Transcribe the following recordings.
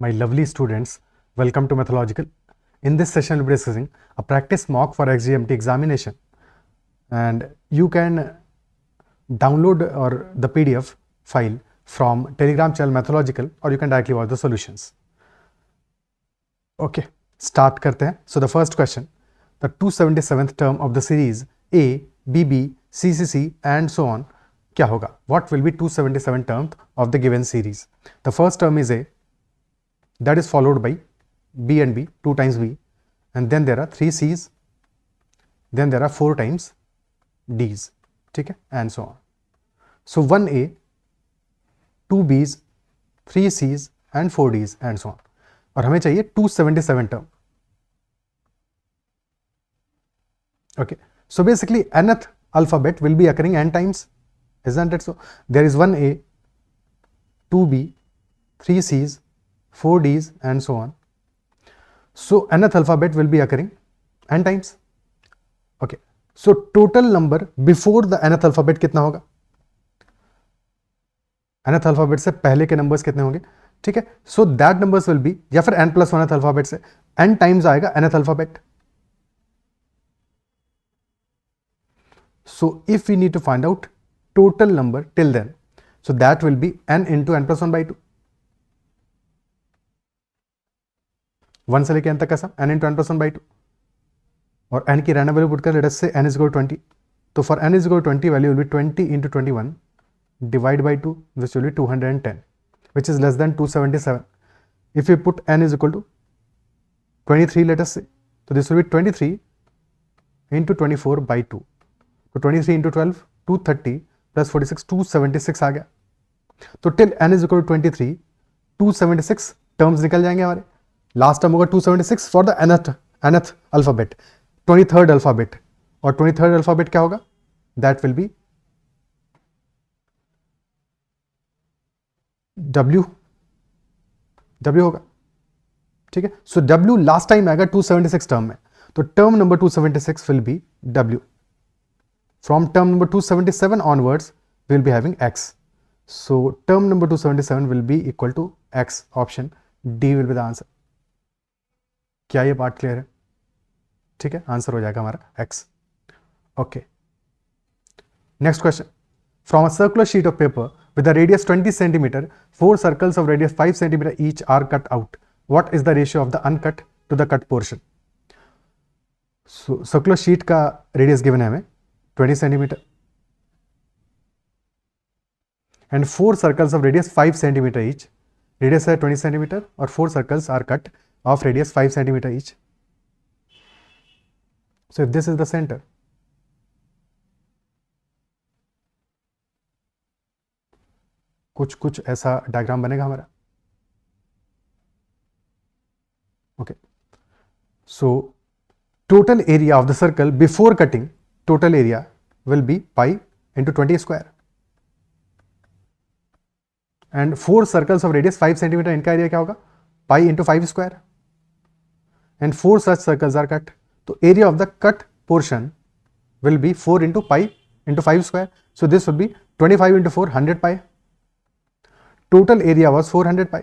My lovely students, welcome to Methodological. In this session, we'll be discussing a practice mock for XGMT examination. And you can download or the PDF file from Telegram channel Methodological, or you can directly watch the solutions. Okay, start karte hain. So the first question, the 277th term of the series A, BB, CCC and so on, kya hoga? What will be 277 terms of the given series? The first term is A, that is followed by B and B, 2 times B, and then there are 3 C's, then there are 4 times D's, ठीक है, and so on. So 1A, 2 B's, 3 C's and 4 D's and so on. और हमें चाहिए 277 term. Okay, so basically nth alphabet will be occurring n times, isn't it so? There is 1A, 2B, 3 C's, 4 D's and so on. So nth alphabet will be occurring n times. Okay, so total number before the nth alphabet कितना होगा? nth alphabet से पहले के numbers कितने होंगे? ठीक है, so that numbers will be, या फिर n plus 1th alphabet से n times आएगा nth alphabet. So if we need to find out total number till then, so that will be n into n plus 1 by 2. 1 से लेके n तक का सम n into n plus 1 by 2. और n की random value put कर, late us से n is equal to 20. तो for n is equal to 20, value will be 20 into 21 divided by 2, which will be 210, which is less than 277. If we put n is equal to 23, let us say, so this will be 23 into 24 by 2. तो 23 into 12, 230 plus 46, 276 आ गया. तो till n is equal to 23, 276 terms निकल जाएंगे हमारे. Last term होगा 276 for the nth alphabet, 23rd alphabet. और 23rd alphabet क्या होगा? दैट विल बी W होगा. ठीक है, सो W लास्ट टाइम आएगा 276 टर्म में, तो term number 276 will be W. From term number 277 onwards, we will be having X. So term number 277 will be equal to X. Option D will be the answer. क्या ये part clear है? ठीक है, answer हो जाएगा हमारा X. Okay. Next question. From a circular sheet of paper with a radius 20 centimeter, 4 circles of radius 5 centimeter each are cut out. What is the ratio of the uncut to the cut portion? So circular sheet का radius given है हमें 20 centimeter and 4 circles of radius 5 centimeter each. Radius है 20 centimeter और 4 circles are cut of radius 5 centimeter each. So if this is the center, कुछ ऐसा diagram बनेगा हमारा. Okay, so total area of the circle before cutting, total area will be pi into 20 square. And 4 circles of radius 5 centimeter, इनका area क्या होगा? pi into 5 square. And 4 such circles are cut. तो area of the cut portion will be 4 into pi into 5 square. So this will be 25 into 4, 100 pi. Total area was 400 pi.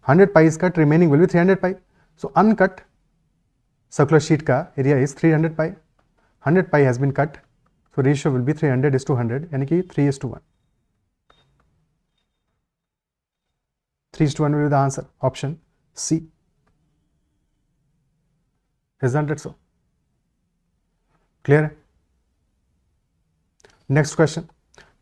100 pi is cut, remaining will be 300 pi. So uncut circular sheet का area is 300 pi. 100 pi has been cut, so ratio will be 300 is to 100, यानी कि 3 is to 1. 3 is to 1 will be the answer. Option C. Isn't it so? Clear? Next question.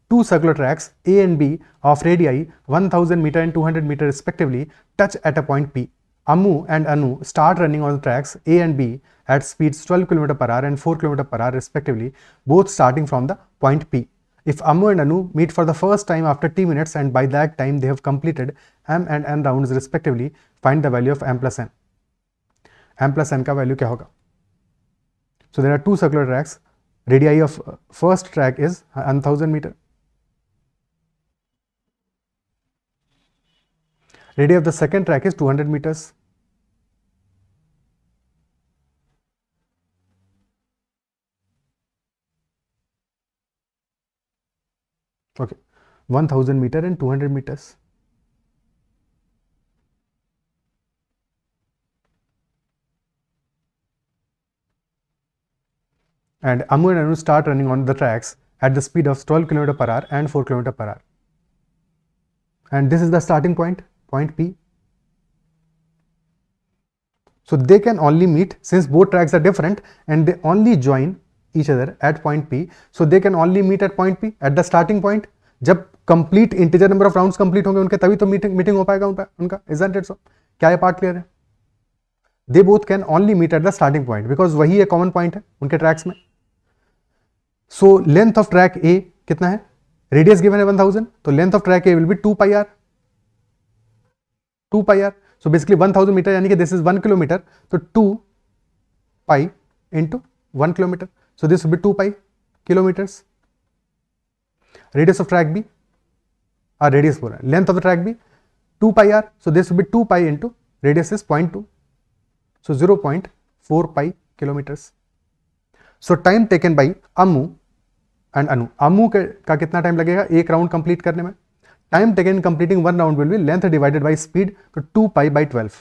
2 circular tracks A and B of radii 1000 meter and 200 meter respectively touch at a point P. Ammu and Anu start running on the tracks A and B at speeds 12 km per hour and 4 km per hour respectively, both starting from the point P. If Ammu and Anu meet for the first time after t minutes and by that time they have completed m and n rounds respectively, find the value of m plus n. m plus n का value क्या होगा? So there are 2 circular tracks. Radii of first track is 1000 meter. Radii of the second track is 200 meters. Okay, 1000 meter and 200 meters. and Amu and Anu start running on the tracks at the speed of 12 km per hour and 4 km per hour. And this is the starting point, point P. So they can only meet, since both tracks are different and they only join each other at point P. So they can only meet at point P, at the starting point. जब complete integer number of rounds complete होंगे उनके, तभी तो meeting हो पाएगा उनका. Isn't it so? क्या ये part clear है? They both can only meet at the starting point because वही एक common point है उनके tracks में. So length of track A कितना है? Radius given है 1000, तो length of track A will be 2 pi r. 2 pi r. So basically 1000 meter, यानी कि this is 1 kilometer, तो 2 pi into 1 kilometer. So this will be 2 pi kilometers. Radius of track B, radius बोल रहा है, length of the track B 2 pi r. So this will be 2 pi into radius is 0.2. So 0.4 pi kilometers. So time taken by Amu and Anu. Amu का कितना time लगेगा एक round complete करने में? Time taken completing one round will be length divided by speed, to 2 pi by 12,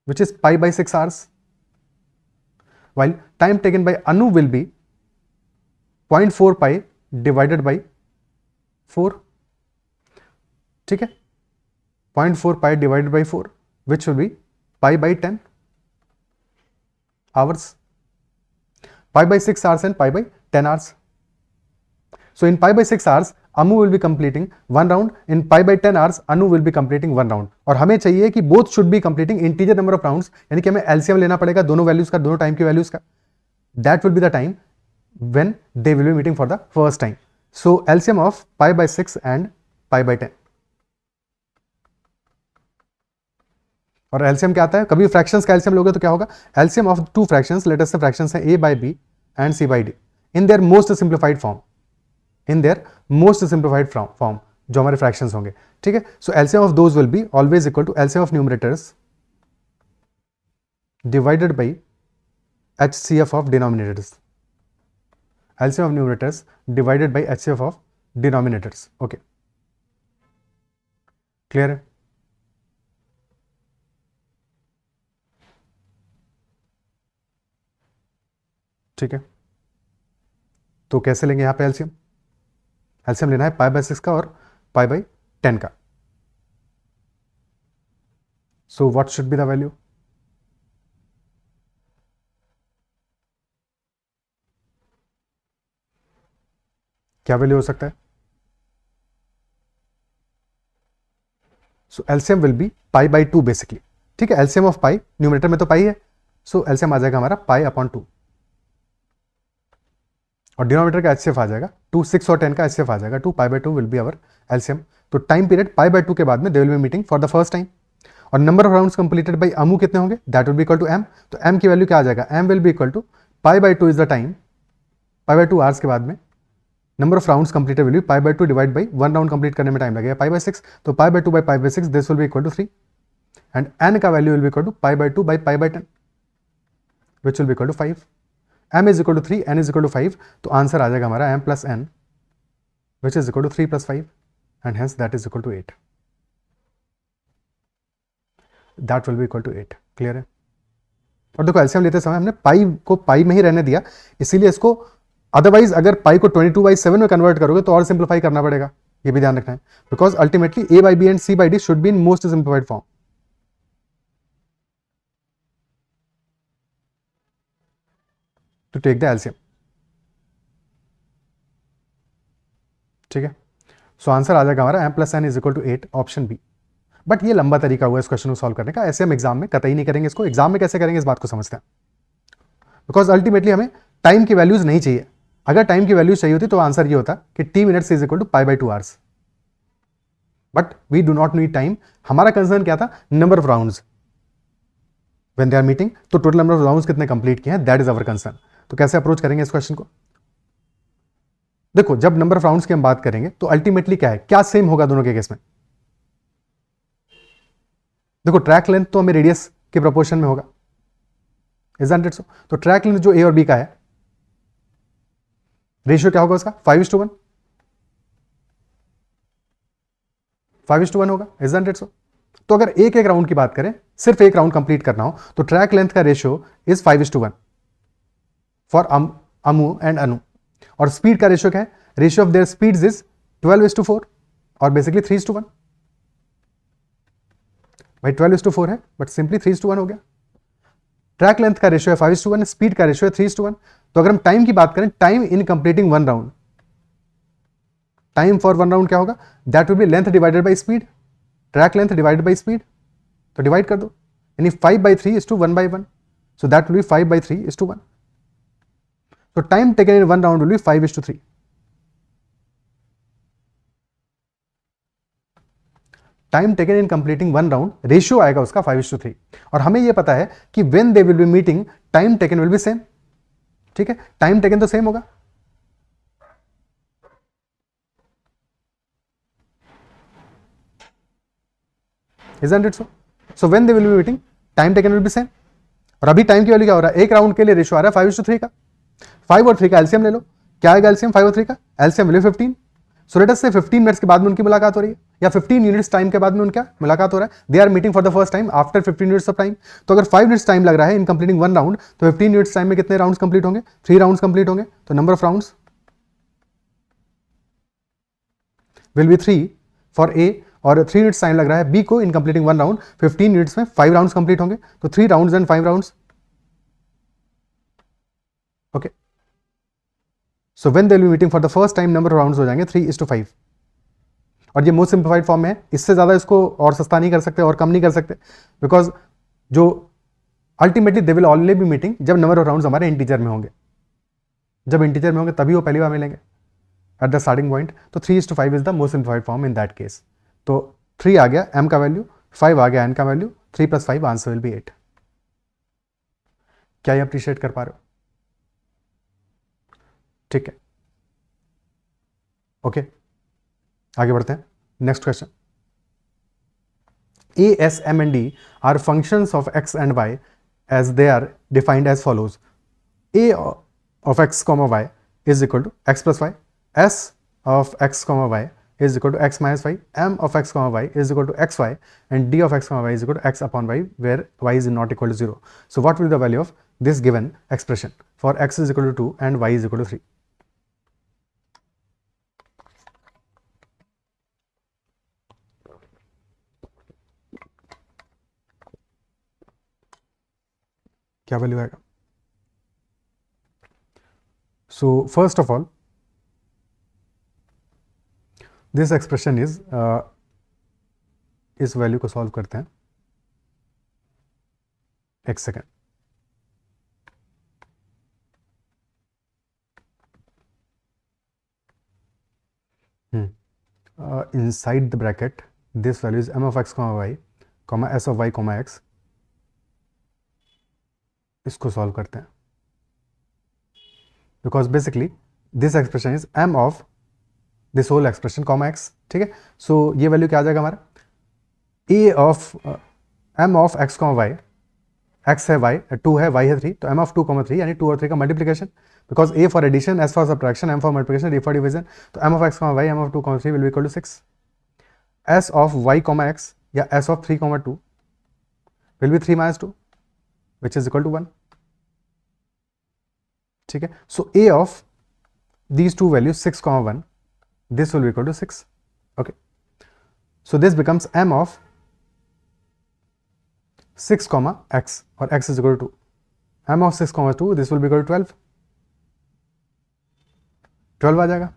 which is pi by 6 hours. While time taken by Anu will be 0.4 pi divided by 4. ठीक है, 0.4 pi divided by 4, which will be pi by 10 hours. Pi by 6 hours and pi by 10 hours. So in pi by 6 hours, Amu will be completing one round. In pi by 10 hours, Anu will be completing one round. और हमें चाहिए कि both should be completing integer number of rounds, यानी कि हमें LCM लेना पड़ेगा दोनों वैल्यूज का, दोनों टाइम की वैल्यूज का. That will be the time when they will be meeting for the first time. So LCM of pi by 6 and pi by 10. और LCM क्या आता है? कभी फ्रैक्शंस का LCM लोगे तो क्या होगा? LCM of two fractions, let us say fractions हैं a by b and c by d, in their most simplified form. In their most simplified form जो हमारे fractions होंगे, ठीक है. So LCM of those will be always equal to LCM of numerators divided by HCF of denominators. LCM of numerators divided by HCF of denominators. Okay, clear है? ठीक है, तो कैसे लेंगे यहां पे एलसीएम? एलसीएम लेना है पाई बाय 6 का और पाई बाय 10 का. So what should be the value? क्या वैल्यू हो सकता है? So LCM will be pi by 2 basically. ठीक है, एलसीएम ऑफ पाई, न्यूमरेटर में तो पाई है, सो एलसीएम आ जाएगा हमारा पाई अपॉन 2 और डिनोमिनेटर का एचसीएफ आ जाएगा 2. 6 और 10 का एचसीएफ आ जाएगा 2. Pi by 2 will be our LCM. तो टाइम पीरियड पाई बाय 2 के बाद में they will be meeting for the first time. और number of rounds completed by Amu कितने होंगे? That will be equal to M. तो एम की वैल्यू क्या आ जाएगा? M will be equal to pi by 2 is the time. Pi by 2 hours के बाद में number of rounds completed will be pi by 2 divide by 1 round complete करने में टाइम लगेगा पाई बाय 6. तो pi by 2 by pi by 6 this will be equal to 3 and N का value will be equal to pi by 2 by pi by 10 which will be equal to 5. m is equal to 3, n is equal to 5. तो answer आ जाएगा हमारा m plus n which is equal to 3 plus 5 and hence that is equal to 8. That will be equal to 8. Clear है? और देखो LCM लेते समय हमने पाई को पाई में ही रहने दिया, इसीलिए इसको, अदरवाइज अगर पाई को 22/7 में कन्वर्ट करोगे तो और सिंप्लीफाई करना पड़ेगा, ये भी ध्यान रखना है. Because ultimately a by b and c by d should be in most simplified form. To take the LCM. ठीक है, सो आंसर आ जाएगा हमारा m plus N is equal to 8, option B. But ये लंबा तरीका हुआ इस क्वेश्चन को सॉल्व करने का, ऐसे हम एग्जाम में कतई नहीं करेंगे इसको. एग्जाम में कैसे करेंगे इस बात को समझते हैं. बिकॉज अल्टीमेटली हमें टाइम की वैल्यूज नहीं चाहिए. अगर टाइम की वैल्यूज चाहिए होती तो आंसर ये होता कि t minutes is equal to pi by 2 hours. But we do not need time. हमारा कंसर्न क्या था? Number of rounds when they are meeting. तो टोटल नंबर ऑफ राउंड्स कितने कंप्लीट किए हैं, दैट इज अवर कंसर्न. तो कैसे approach करेंगे इस क्वेश्चन को? देखो, जब नंबर ऑफ राउंड्स की हम बात करेंगे तो अल्टीमेटली क्या है, क्या सेम होगा दोनों के केस में? देखो, ट्रैक लेंथ तो हमें रेडियस के प्रोपोर्शन में होगा, इजंट इट सो? तो ट्रैक लेंथ जो ए और बी का है, रेशियो क्या होगा उसका? 5:1. 5:1 होगा, इजंट इट सो? तो अगर एक एक राउंड की बात करें, सिर्फ एक राउंड कंप्लीट करना हो, तो ट्रैक लेंथ का ratio is 5:1. For Amu and Anu, और स्पीड का रेशियो क्या है, ratio of their speeds is 12:4 और बेसिकली 3:1। भाई 12:4 है बट सिंपली 3:1 हो गया। ट्रैक लेंथ का रेशियो है 5:1, स्पीड का रेशियो है 3:1। तो अगर हम टाइम की बात करें, time in completing one round, time for one round क्या होगा, that will be length divided by speed, track length divided by speed, तो डिवाइड कर दो, यानी 5/3 is to 1/1, so that will be 5/3 is to 1। So time taken in one round will be 5:3. Time taken in completing one round, ratio आएगा उसका 5:3, और हमें यह पता है कि when they will be meeting time taken will be same. ठीक है, टाइम टेकन तो सेम होगा, isn't it so? So when they will be meeting time taken will be same. और अभी टाइम की वैल्यू क्या हो रहा है, एक राउंड के लिए रेशियो आ रहा है 5:3 का। 5 और 3 का एलसीएम ले लो, क्या आएगा एलसीएम 5 और 3 का, एलसीएम वैल्यू 15। सो लेट अस से 15 मिनट्स के बाद में उनकी मुलाकात हो रही है, या 15 यूनिट्स टाइम के बाद में उनका मुलाकात हो रहा है, they are meeting for the first time after 15 minutes of time. तो अगर 5 मिनट्स टाइम लग रहा है इन कंप्लीटिंग वन राउंड, तो 15 मिनट्स टाइम में कितने राउंड्स कंप्लीट होंगे, 3 राउंड्स कंप्लीट होंगे। तो number of rounds will be 3 for a, और 3 मिनट्स टाइम लग रहा है बी को इन कंप्लीटिंग वन राउंड, 15 मिनट्स में 5 राउंड्स कंप्लीट होंगे, तो 3 rounds and 5 rounds. Okay, so when they will be meeting for the first time, number of rounds हो जाएंगे 3:5, और ये मोस्ट सिंप्लीफाइड फॉर्म में है, इससे ज्यादा इसको और सस्ता नहीं कर सकते और कम नहीं कर सकते, बिकॉज जो ultimately they will only be meeting जब नंबर ऑफ राउंड्स हमारे इंटीजर में होंगे, जब इंटीजर में होंगे तभी वो पहली बार मिलेंगे एट द स्टार्टिंग पॉइंट। तो 3:5 is the most simplified form in that case. तो 3 आ गया एम का वैल्यू, 5 आ गया एन का वैल्यू, 3 + 5 आंसर विल बी 8। क्या ये अप्रिशिएट कर पा रहे हो? ठीक है, ओके, आगे बढ़ते हैं। Next question, A, S, M and D are functions of x and y as they are defined as follows. A of x comma y is equal to x plus y, S of x comma y is equal to x minus y, M of x comma y is equal to xy, and D of x comma y is equal to x upon y, where y is not equal to 0. So what will be the value of this given expression for x is equal to 2 and y is equal to 3? क्या value आएगा? So first of all this expression is, इस value को solve करते हैं, एक second. Inside the bracket this value is m of x comma y comma s of y comma x, इसको solve करते हैं, because basically this expression is m of this whole expression comma x। ठीक है, सो ये value क्या आ जाएगा हमारा, a of m of x comma y, x है y 2 है y है 3, तो m ऑफ 2 कॉमा 3 यानी 2 और 3 का multiplication, because a for addition, s for subtraction, m for multiplication, d for division, तो m of x comma y m of 2 comma 3 will be equal to 6, s of y comma x या s of 3 comma 2 will be 3 minus 2 which is equal to 1। ठीक है, सो a of these two values 6 comma 1, this will be equal to 6। okay, so this becomes m of 6 comma x, or x is equal to 2, m of 6 comma 2, this will be equal to 12 आ जाएगा,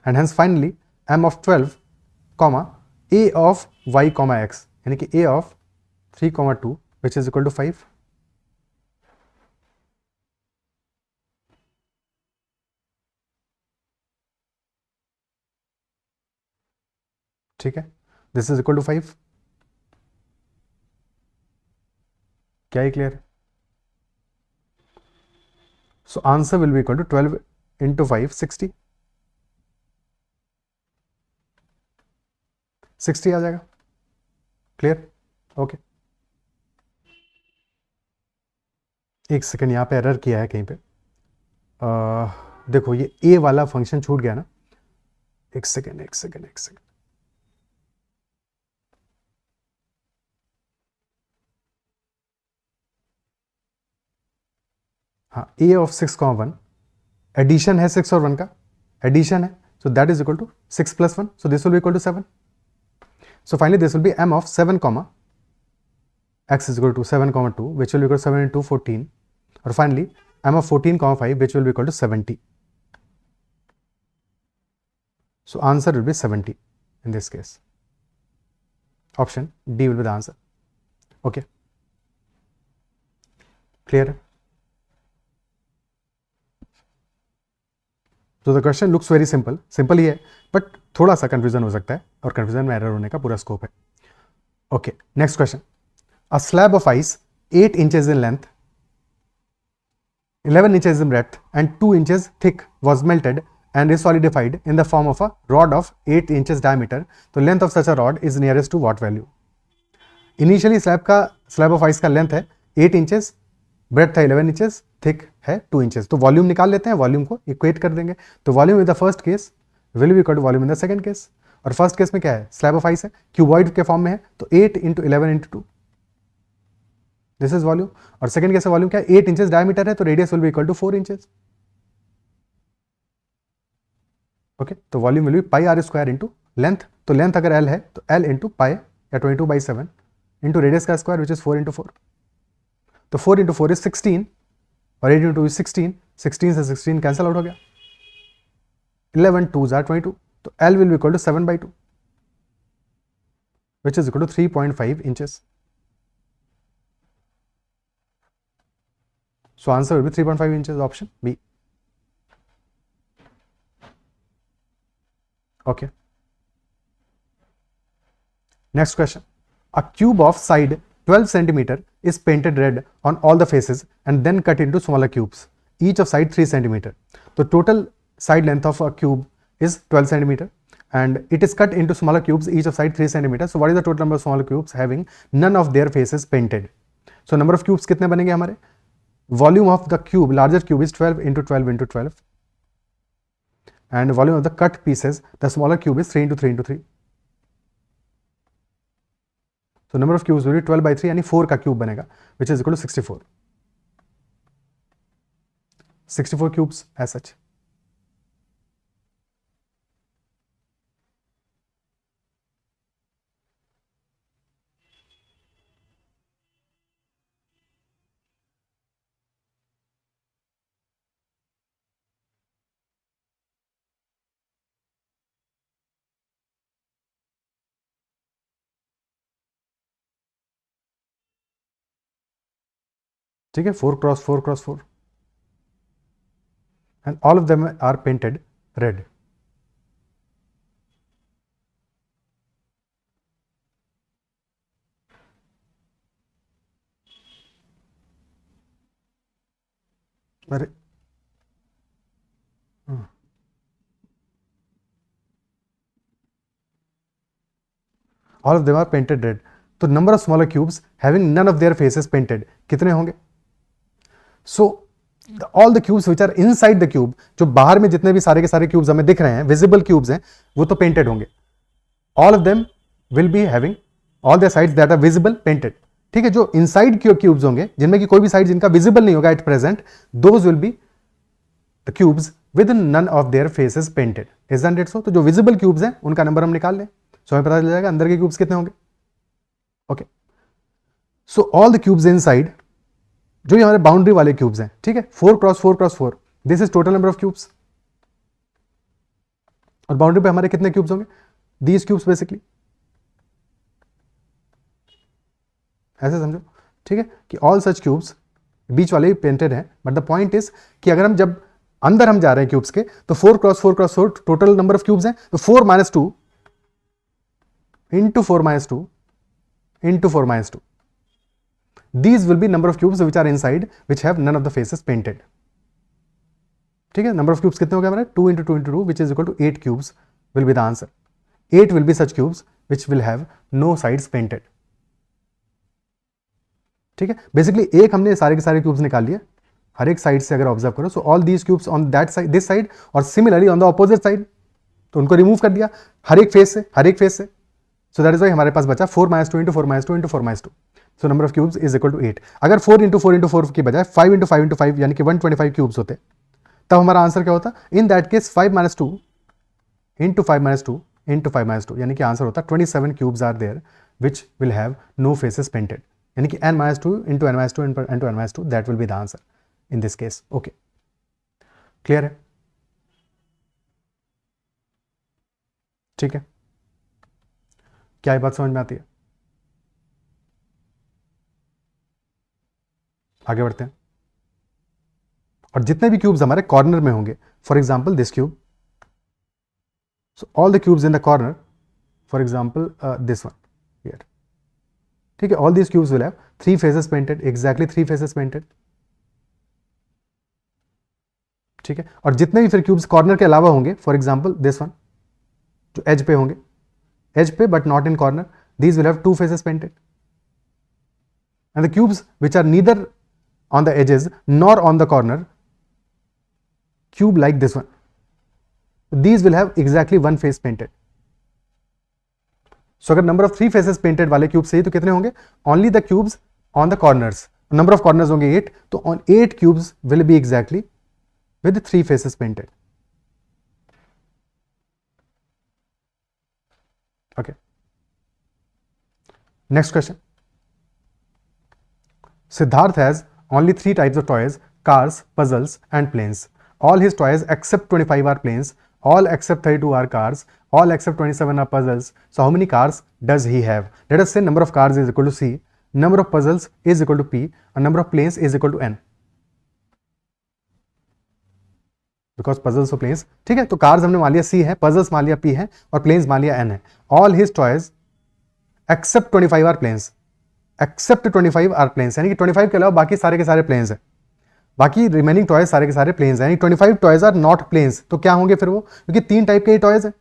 and hence finally m of 12 comma a of y comma x, यानी कि a of 3 comma 2 which is equal to 5। ठीक है, this is equal to 5। क्या ये clear है? So answer will be equal to 12 into 5 60, 60 आ जाएगा। क्लियर? ओके, एक सेकेंड, यहाँ पे एरर किया है कहीं पे, देखो ये a वाला फंक्शन छूट गया ना, एक सेकेंड एक सेकेंड एक सेकेंड, हाँ, ए ऑफ 6,1 एडिशन है 6 और 1 का, एडिशन है, so that is equal to 6 plus 1, so this will be equal to 7. So finally this will be m of 7 comma x is equal to 7 comma 2, which will be equal to 7 into 14, or finally m of 14 comma 5, which will be equal to 70. So answer will be 70 in this case. Option D will be the answer. Okay, clear? So the question looks very simple, simple ही है, but थोड़ा सा confusion हो सकता है, और confusion में error होने का पूरा scope है. Okay, next question. A slab of ice 8 inches in length, 11 inches in breadth and 2 inches thick was melted and is solidified in the form of a rod of 8 inches diameter. The length of such a rod is nearest to what value? Initially slab of ice का length है 8 inches, breadth है 11 inches, thick है 2 inches. तो volume निकाल लेते हैं, volume को equate कर देंगे. तो volume in the first case will be equal to volume in the second case. और फर्स्ट केस में क्या है, स्लैब ऑफ आइस है, क्यूबॉइड के फॉर्म में है, तो 8 into 11 into 2, this is volume. और सेकंड केस में वॉल्यूम क्या है, 8 इंचेस डायमीटर है, तो radius will be equal to 4 inches. Okay, तो volume will be pi R square into length. तो लेंथ अगर एल है तो एल इंटू पाई या 22/7 इंटू रेडियस का स्क्वायर विच इज 4 इंटू 4. तो 4 इंटू 4 इज 16 और 8 इंटू 2 इज 16. 16 से 16 कैंसिल आउट हो गया. 11 2s are 22. तो L will be equal to 7/2, which is equal to 3.5 inches. So answer will be 3.5 inches, option B. Okay. Next question. A cube of side 12 centimeter is painted red on all the faces and then cut into smaller cubes, each of side 3 centimeter. The total side length of a cube is 12 centimeter and it is cut into smaller cubes, each of side 3 centimeter. So what is the total number of smaller cubes having none of their faces painted? So number of cubes कितने बनेंगे हमारे? Volume of the cube, larger cube is 12 into 12 into 12 and volume of the cut pieces, the smaller cube is 3 into 3 into 3. So number of cubes will be 12/3 यानी 4 का cube बनेगा, which is equal to 64. 64 cubes as such. ठीक है, 4 cross 4 cross 4 and all of them are painted red. अरे all of them are painted red. तो number of smaller cubes having none of their faces painted कितने होंगे? So all the cubes which are inside the cube, जो बाहर में जितने भी सारे के सारे cubes हमें दिख रहे हैं, visible cubes हैं, वो तो painted होंगे. All of them will be having all their sides that are visible painted. ठीक है, जो inside cubes होंगे, जिनमें की कोई भी साइड जिनका visible नहीं होगा at present, those will be the cubes with none of their faces painted. Isn't it so? तो जो visible cubes हैं, उनका नंबर हम निकाल लें, so हमें पता चल जाएगा अंदर के cubes कितने होंगे. Okay. So all the cubes inside, जो ये हमारे बाउंड्री वाले क्यूब्स हैं, ठीक है, 4 cross 4 cross 4, this is total number of cubes. और बाउंड्री पे हमारे कितने क्यूब्स होंगे? दीज क्यूब्स बेसिकली, ऐसे समझो, ठीक है, कि ऑल सच क्यूब्स, बीच वाले भी पेंटेड हैं, बट द पॉइंट इज कि अगर हम जब अंदर हम जा रहे हैं क्यूब्स के, तो 4 cross 4 cross 4 total number of cubes हैं, तो 4 - 2 into 4 - 2 into 4 - 2. These will be number of cubes which are inside which have none of the faces painted. ठीक है, number of cubes कितने हो गए हमारे? 2 into 2 into 2 which is equal to 8 cubes will be the answer. 8 will be such cubes which will have no sides painted. ठीक है, basically एक हमने सारे के सारे क्यूब्स निकाल लिए हर एक साइड से, अगर ऑब्जर्व करो, so all these cubes on that side, this side, और similarly on the opposite side, तो उनको रिमूव कर दिया हर एक फेस से. सो दैट इज वाई हमारे पास बचा 4 - 2 into 4 - 2 into 4 - 2. So number of cubes is equal to 8। अगर 4 इंटू 4 इंटू 4 की बजाय 5 इंटू 5 इंटू 5 यानी कि 125 क्यूब्स होते तब हमारा आंसर क्या होता? In that case 5 minus 2 into 5 minus 2 into 5 minus 2 यानी कि आंसर होता 27 cubes are there which will have no faces painted, यानी कि n minus 2 into n minus 2 into n minus 2 that will be the answer in this case. Okay, clear है? ठीक है, क्या ये बात समझ में आती है? आगे बढ़ते हैं। और जितने भी क्यूब्स हमारे कॉर्नर में होंगे, for example this cube, so all the cubes in the corner, for example this one here, ठीक है, all these cubes will have 3 faces painted, exactly 3 faces painted, ठीक है। और जितने भी फिर क्यूब्स कॉर्नर के अलावा होंगे, फॉर एग्जाम्पल दिस वन जो एज पे होंगे, एज पे but not in corner, these will have 2 faces painted, and the cubes which are neither on the edges nor on the corner, cube like this one, these will have exactly one face painted. So अगर number of 3 faces painted वाले cubes चाहिए तो कितने होंगे? Only the cubes on the corners, number of corners होंगे 8, तो on 8 cubes will be exactly with 3 faces painted. Okay, next question. Siddharth has only 3 types of toys: cars, puzzles and planes. All his toys except 25 are planes, all except 32 are cars, all except 27 are puzzles. So how many cars does he have? Let us say number of cars is equal to C, number of puzzles is equal to P, and number of planes is equal to N. Because puzzles और planes, ठीक है, तो cars हमने मान लिया C है, puzzles मान लिया P है और planes मान लिया N है. All his toys except 25 are planes. Except 25 are planes, यानी कि 25 के अलावा बाकी सारे के सारे प्लेन्स हैं, बाकी रिमेनिंग टॉयज सारे के सारे प्लेन्स हैं, यानी 25 टॉयज आर नॉट प्लेन्स। तो क्या होंगे फिर वो? क्योंकि 3 टाइप के टॉयज हैं,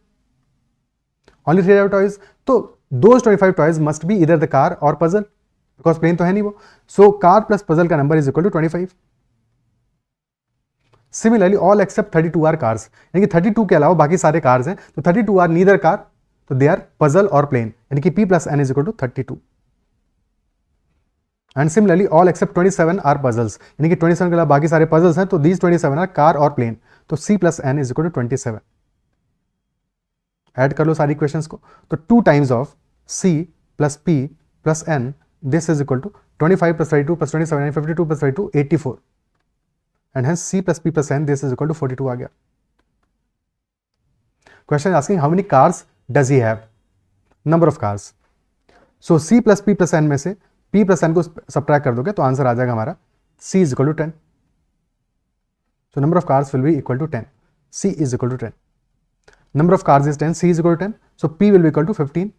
ओनली 3 टाइप टॉयज, तो those 25 toys must be either the car और पजल, बिकॉज प्लेन तो है नहीं वो। सो कार प्लस पजल का number is equal to 25। Similarly all except 32 are cars, यानी कि 32 के अलावा बाकी सारे कार्स हैं, तो 32 आर नीदर कार, तो दे आर पजल और प्लेन, यानी कि P plus N is equal to 32। And similarly all except 27 are puzzles, यानी कि 27 के अलावा बाकी सारे पजल्स हैं, तो दीज 27 आर कार और प्लेन, तो C plus N is equal to 27। Add कर लो सारी इक्वेशंस को, तो 2 times of C plus P plus N, this is equal to 25 plus 32 plus 27, 52 plus 32 84, and hence C plus P plus N this is equal to 42 आ गया। Question asking how many cars does he have? Number of cars. So C plus P plus N में से P plus N को subtract कर दोगे तो answer आ जाएगा हमारा C is equal to 10। So number of cars will be equal to 10, C is equal to 10। Number of cars is 10, C is equal to 10, so P will be equal to 15।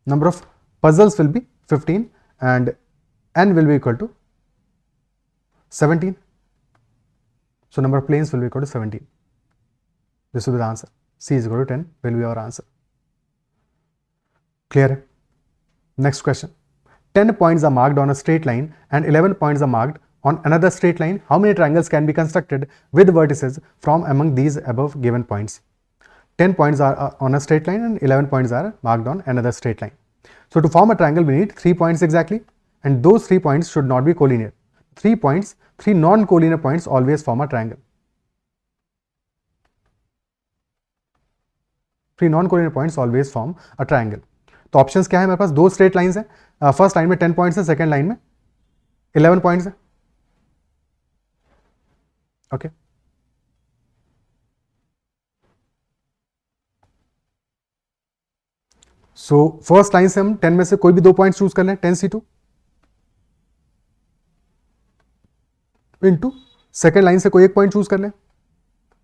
नंबर ऑफ puzzles will be 15 and N will be equal to 17. So number of planes will be equal to 17. This will be the answer. C is equal to 10 will be our answer. Clear? Next question. 10 points are marked on a straight line and 11 points are marked on another straight line. How many triangles can be constructed with vertices from among these above given points? 10 points are on a straight line and 11 points are marked on another straight line. So to form a triangle we need 3 points exactly, and those 3 points should not be collinear. 3 points, 3 non-collinear points always form a triangle. 3 non-collinear points always form a triangle. तो options क्या है मेरे पास? 2 straight lines है, first line में 10 points है, second line में 11 points है। Okay, so first line से हम 10 में से कोई भी 2 पॉइंट्स चूज कर लें, 10C2 इंटू सेकेंड लाइन से कोई एक पॉइंट चूज कर लें,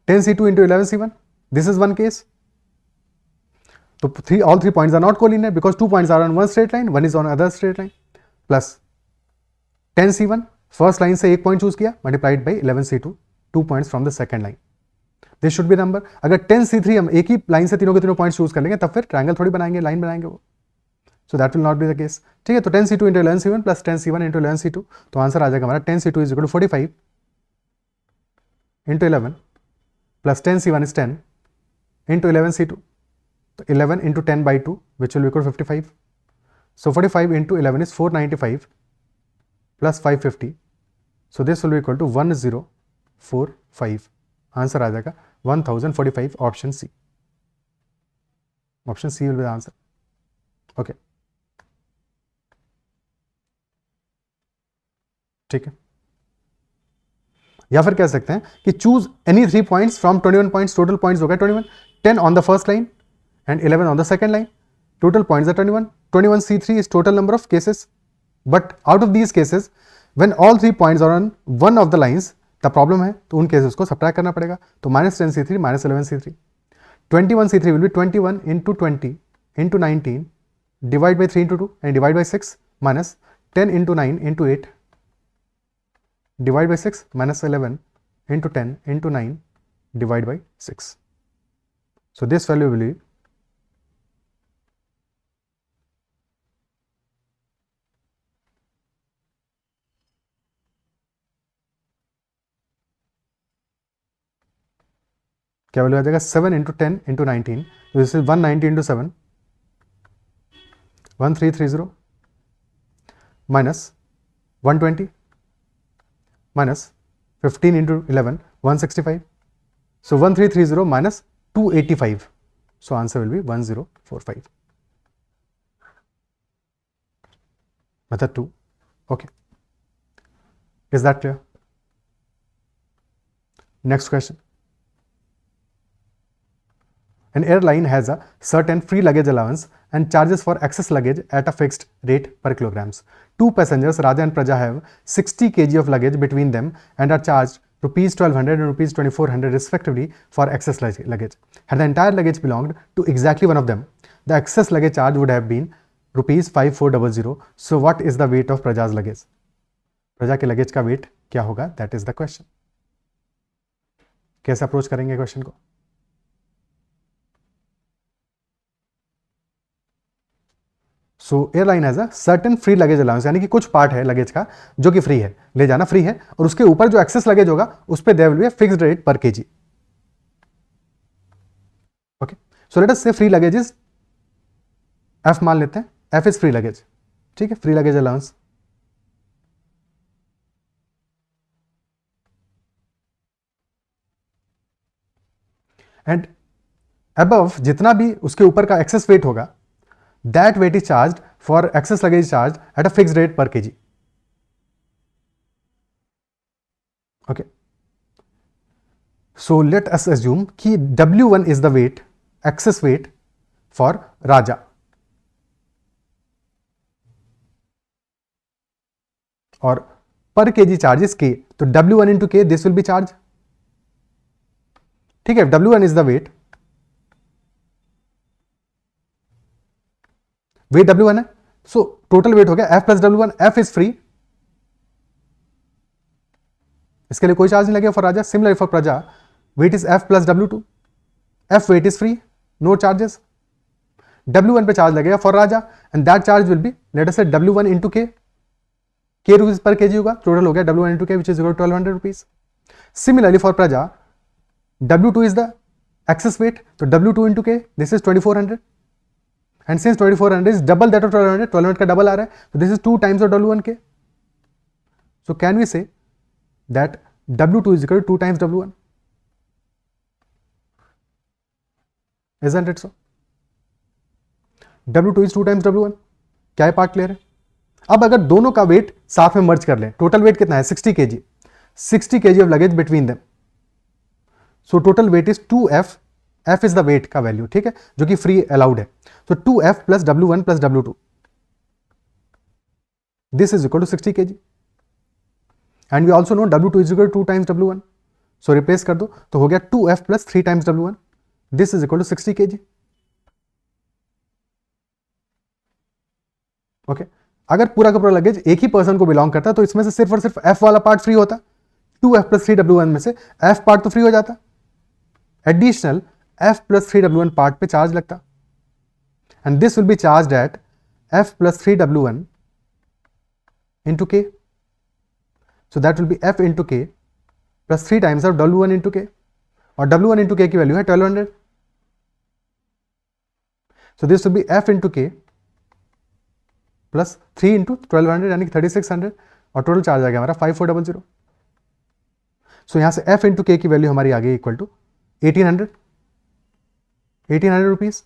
10C2 into 11C1, this is one case. तो all 3 points are not collinear because 2 points are on one straight line, one is on other straight line, plus 10C1 first line से एक point choose किया, multiplied by 11C2, 2 points from the second line. This should be number. अगर 10C3 हम एक ही line से तीनों के तीनों पॉइंट्स चूज कर लेंगे तब फिर ट्रायंगल थोड़ी बनाएंगे, लाइन बनाएंगे वो, सो that will not be the case. ठीक है, तो 10C2 into 11C1 plus 10C1 into 11C2, तो आंसर आ जाएगा हमारा 10C2 is equal to 45 into 11 plus 10C1 is 10 into 11C2, तो 11 into 10 by 2 which will be equal to 55. So 45 into 11 is 495 plus 550. So this will be equal to 1045. Answer आ जाएगा 1045, option C. Option C will be the answer. Okay. ठीक है. या फिर कह सकते हैं कि choose any 3 points from 21 points. Total points हो गए 21, 10 on the first line and 11 on the second line. Total points are 21. 21 C3 is total number of cases. But out of these cases, when all 3 points are on one of the lines, the problem है तो उन cases को subtract करना पड़ेगा. तो -10 C3 -11 C3. 21 C3 will be 21 into 20 into 19 divide by 3 into 2 and divide by 6 minus 10 into 9 into 8 divide by 6 minus 11 into 10 into 9 divide by 6. So this value will be क्या value आ जाएगा 7 into 10 into 19. तो this is 190 into 7 1330 minus 120 minus 15 into 11 165. So 1330 minus 285. So answer will be 1045. Method 2. Okay. Is that clear? Next question. An airline has a certain free luggage allowance and charges for excess luggage at a fixed rate per kilograms. Two passengers, Raja and Praja, have 60 kg of luggage between them and are charged rupees 1200 and rupees 2400 respectively for excess luggage. Had the entire luggage belonged to exactly one of them, the excess luggage charge would have been rupees 5400. So what is the weight of Praja's luggage? प्रजा के luggage का weight क्या होगा? That is the question. कैसे approach करेंगे question को? So airline has a certain free luggage allowance, यानी कि कुछ पार्ट है लगेज का जो कि फ्री है, ले जाना फ्री है, और उसके ऊपर जो एक्सेस लगेज होगा उस पर there will be a fixed rate per KG. Okay, so let us say free luggage is F मान लेते हैं. F is free luggage. ठीक है, free luggage allowance. And above जितना भी उसके ऊपर का एक्सेस वेट होगा, that weight is charged for excess luggage charge at a fixed rate per kg. Okay, so let us assume कि W1 is the weight, excess weight for Raja. और per kg charges K, तो W1 into K this will be charge. ठीक है, W1 is the weight, wait W1 है, सो total wait हो गया F plus W1. F is free, इसके लिए कोई चार्ज नहीं लगेगा for raja. Similar for praja, weight is F plus W2. F weight is free, no charges. W1 पे चार्ज लगेगा for raja and that charge will be let us say W1 into K. K rupees per KG होगा, total हो गया W1 into K which is 1200 rupees. Similarly for praja, W2 is the access wait, तो W2 into K this is 2400. And since 2400 is double that of 1200, 1200 का double आ रहा है, so this is 2 times of W1K. So can we say that W2 is equal to 2 times W1? Isn't it so? W2 is 2 times W1. क्या है part clear है? अब अगर दोनों का वेट साथ में मर्ज कर लें, टोटल वेट कितना है 60 kg. 60 kg of luggage between them, so total weight is 2F. F is the weight का वैल्यू, ठीक है, जो कि फ्री अलाउड है. So 2F plus W1 plus W2. This is equal to 60 kg. And we also know W2 is equal to 2 times W1. So replace कर दो तो हो गया 2F plus 3 times W1. This is equal to 60 kg. Okay. अगर पूरा का पूरा luggage एक ही पर्सन को बिलोंग करता तो इसमें से सिर्फ और सिर्फ F वाला पार्ट फ्री होता. 2F plus 3 W1 में से F पार्ट तो फ्री हो जाता. Additional F plus 3 W1 part पे चार्ज लगता. And this will be charged at F plus 3W1 into K. So that will be F into K plus 3 times of W1 into K. और W1 into K की value है 1200. So this will be F into K plus 3 into 1200 यानी कि 3600 और total charge आ गया हमारा 5400। सो यहाँ से f इंटू के की वैल्यू हमारी आ गई equal to 1800 rupees.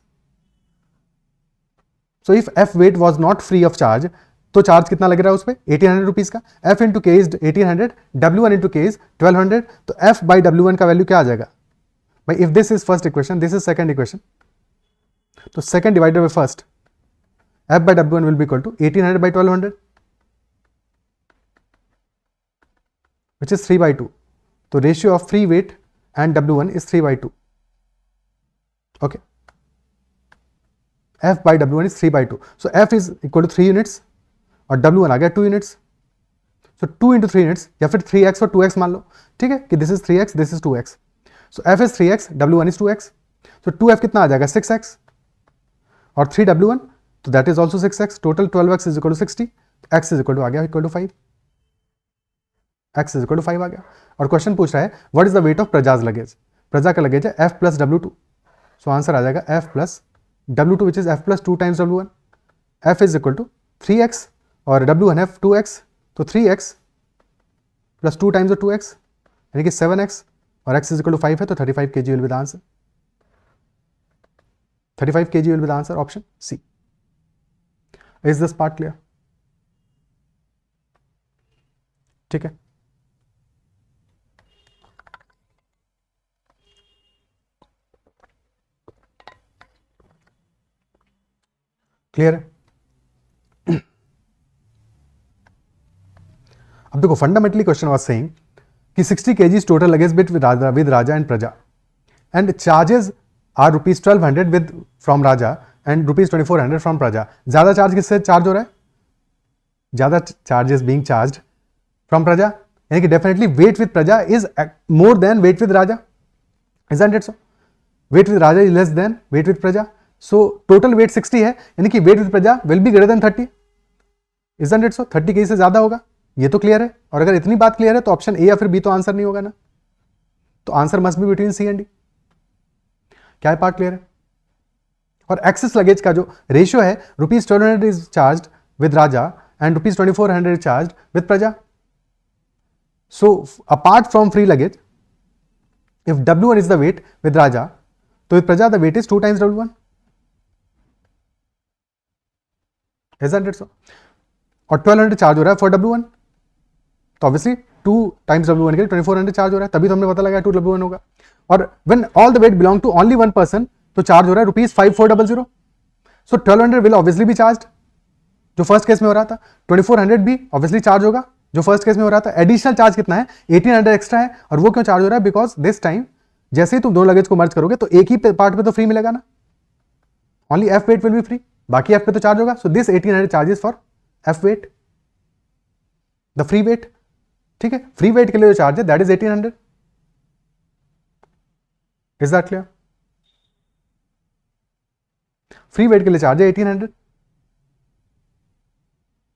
So if f weight was not free of charge तो चार्ज कितना लग रहा है उस पर 1800 रुपीज का। f इंटू के इज 1800, w1 इंटू के इज 1200, तो f बाई w1 का वैल्यू क्या आ जाएगा भाई? If this is first equation, this is second equation, तो second divided by first, f by w1 will be equal to 1800 by 1200, which is 3 by 2. So ratio of free weight and w1 is 3 by 2. Okay. f by w1 is 3 by 2. So f is equal to 3 units और w1 आ गया 2 units. So 2 into 3 units या फिर 3x और 2x मान लो, ठीक है कि this is 3x, this is 2x. So f is 3x, w1 is 2x. So 2f कितना आ जाएगा 6x और 3w1, तो that is also 6x. Total 12x is equal to 60, x is equal to आ गया equal to 5, x is equal to 5 आ गया। और question पूछ रहा है what is the weight of Praja's luggage. Praja का लगेज है f plus w2, so answer आ जाएगा f plus w2 which is f plus 2 times w1। f is equal to 3x और w1 है 2x, तो 3x प्लस 2 टाइम्स 2x यानी कि 7x और x इज इक्वल टू 5 है, तो 35 kg will be the answer. 35 kg will be the answer, option C. Is this part clear? ठीक है, क्लियर है। अब देखो फंडामेंटली क्वेश्चन वाज सेइंग कि 60 kg total luggage bit with Raja and Praja and charges are ₹1200 with from Raja and ₹2400 from Praja. ज्यादा charge किससे charge हो रहा है? ज्यादा charges being charged from Praja, यानी कि definitely weight with Praja is more than weight with Raja, isn't it so? Weight with Raja is less than weight with Praja, so total weight 60 है, यानी कि weight with Praja will be greater than 30, isn't it so? 30 kg से ज्यादा होगा, ये तो clear है। और अगर इतनी बात क्लियर है तो ऑप्शन ए या फिर बी तो आंसर नहीं होगा ना, तो answer must be between C and D. क्या है पार्ट क्लियर है? और एक्सेस लगेज का जो रेशियो है ₹1200 is charged with Raja and ₹2400 is charged with Praja. So apart from free luggage, if W1 is the weight with Raja, तो with Praja the weight is 2 times W1, isn't it so? और 1200 charge हो रहा है for W1, तो obviously 2 times W1 के लिए 2400 charge हो रहा है, तभी तो हमने पता लगाया 2 W1 होगा। और when all the weight belong to only one person, तो चार्ज हो रहा है ₹5400, सो 1200 विल ऑब्वियसली भी चार्ज, जो फर्स्ट केस में हो रहा था। 2400 भी ऑब्वियसली चार्ज होगा, जो फर्स्ट केस में हो रहा था। एडिशनल चार्ज कितना है? 1800 एक्स्ट्रा है, और वो क्यों चार्ज हो रहा है? बिकॉज दिस टाइम जैसे ही तुम दो लगेज को मर्ज करोगे तो एक ही पार्ट पे तो फ्री मिलेगा ना, only F weight will be free, बाकी एफ पे तो चार्ज होगा। So this 1800 charges for F weight, the free weight, ठीक है। फ्री वेट के लिए जो चार्ज है that is 1800, is that clear? Free weight के लिए चार्ज है 1800,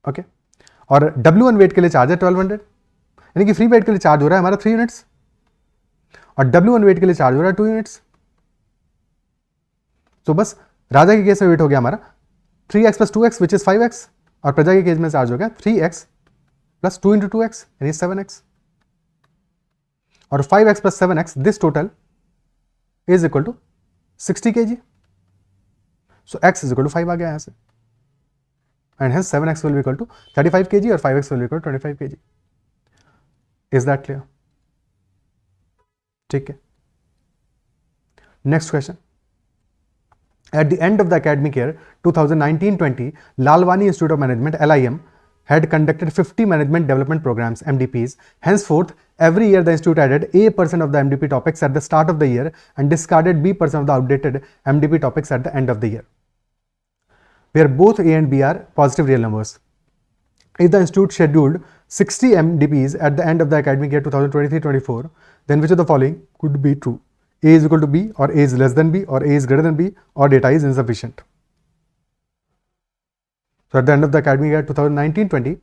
ओके। और W1 वेट के लिए चार्ज है 1200, यानी कि फ्री वेट के लिए चार्ज हो रहा है हमारा 3 यूनिट्स और W1 वेट के लिए चार्ज हो रहा है 2 यूनिट्स। तो बस राजा के केस में वेट हो गया हमारा 3x + 2x which is 5x, और प्रजा के केस में चार्ज हो गया 3x + 2 × 2x यानी 7x, और 5x + 7x this total is equal to 60 kg। So x is equal to 5 आ गया यहां से, and hence 7x will be equal to 35 kg और 5x will be equal to 25 kg. Is that clear? ठीक है। Next question. At the end of the academic year 2019-20, Lalwani Institute of Management (LIM) had conducted 50 management development programs (MDPs). Henceforth, every year the institute added A% of the MDP topics at the start of the year and discarded B% of the outdated MDP topics at the end of the year, where both A and B are positive real numbers. If the institute scheduled 60 MDPs at the end of the academic year 2023-24, then which of the following could be true? A is equal to B, or A is less than B, or A is greater than B, or data is insufficient. So at the end of the academic year 2019-20,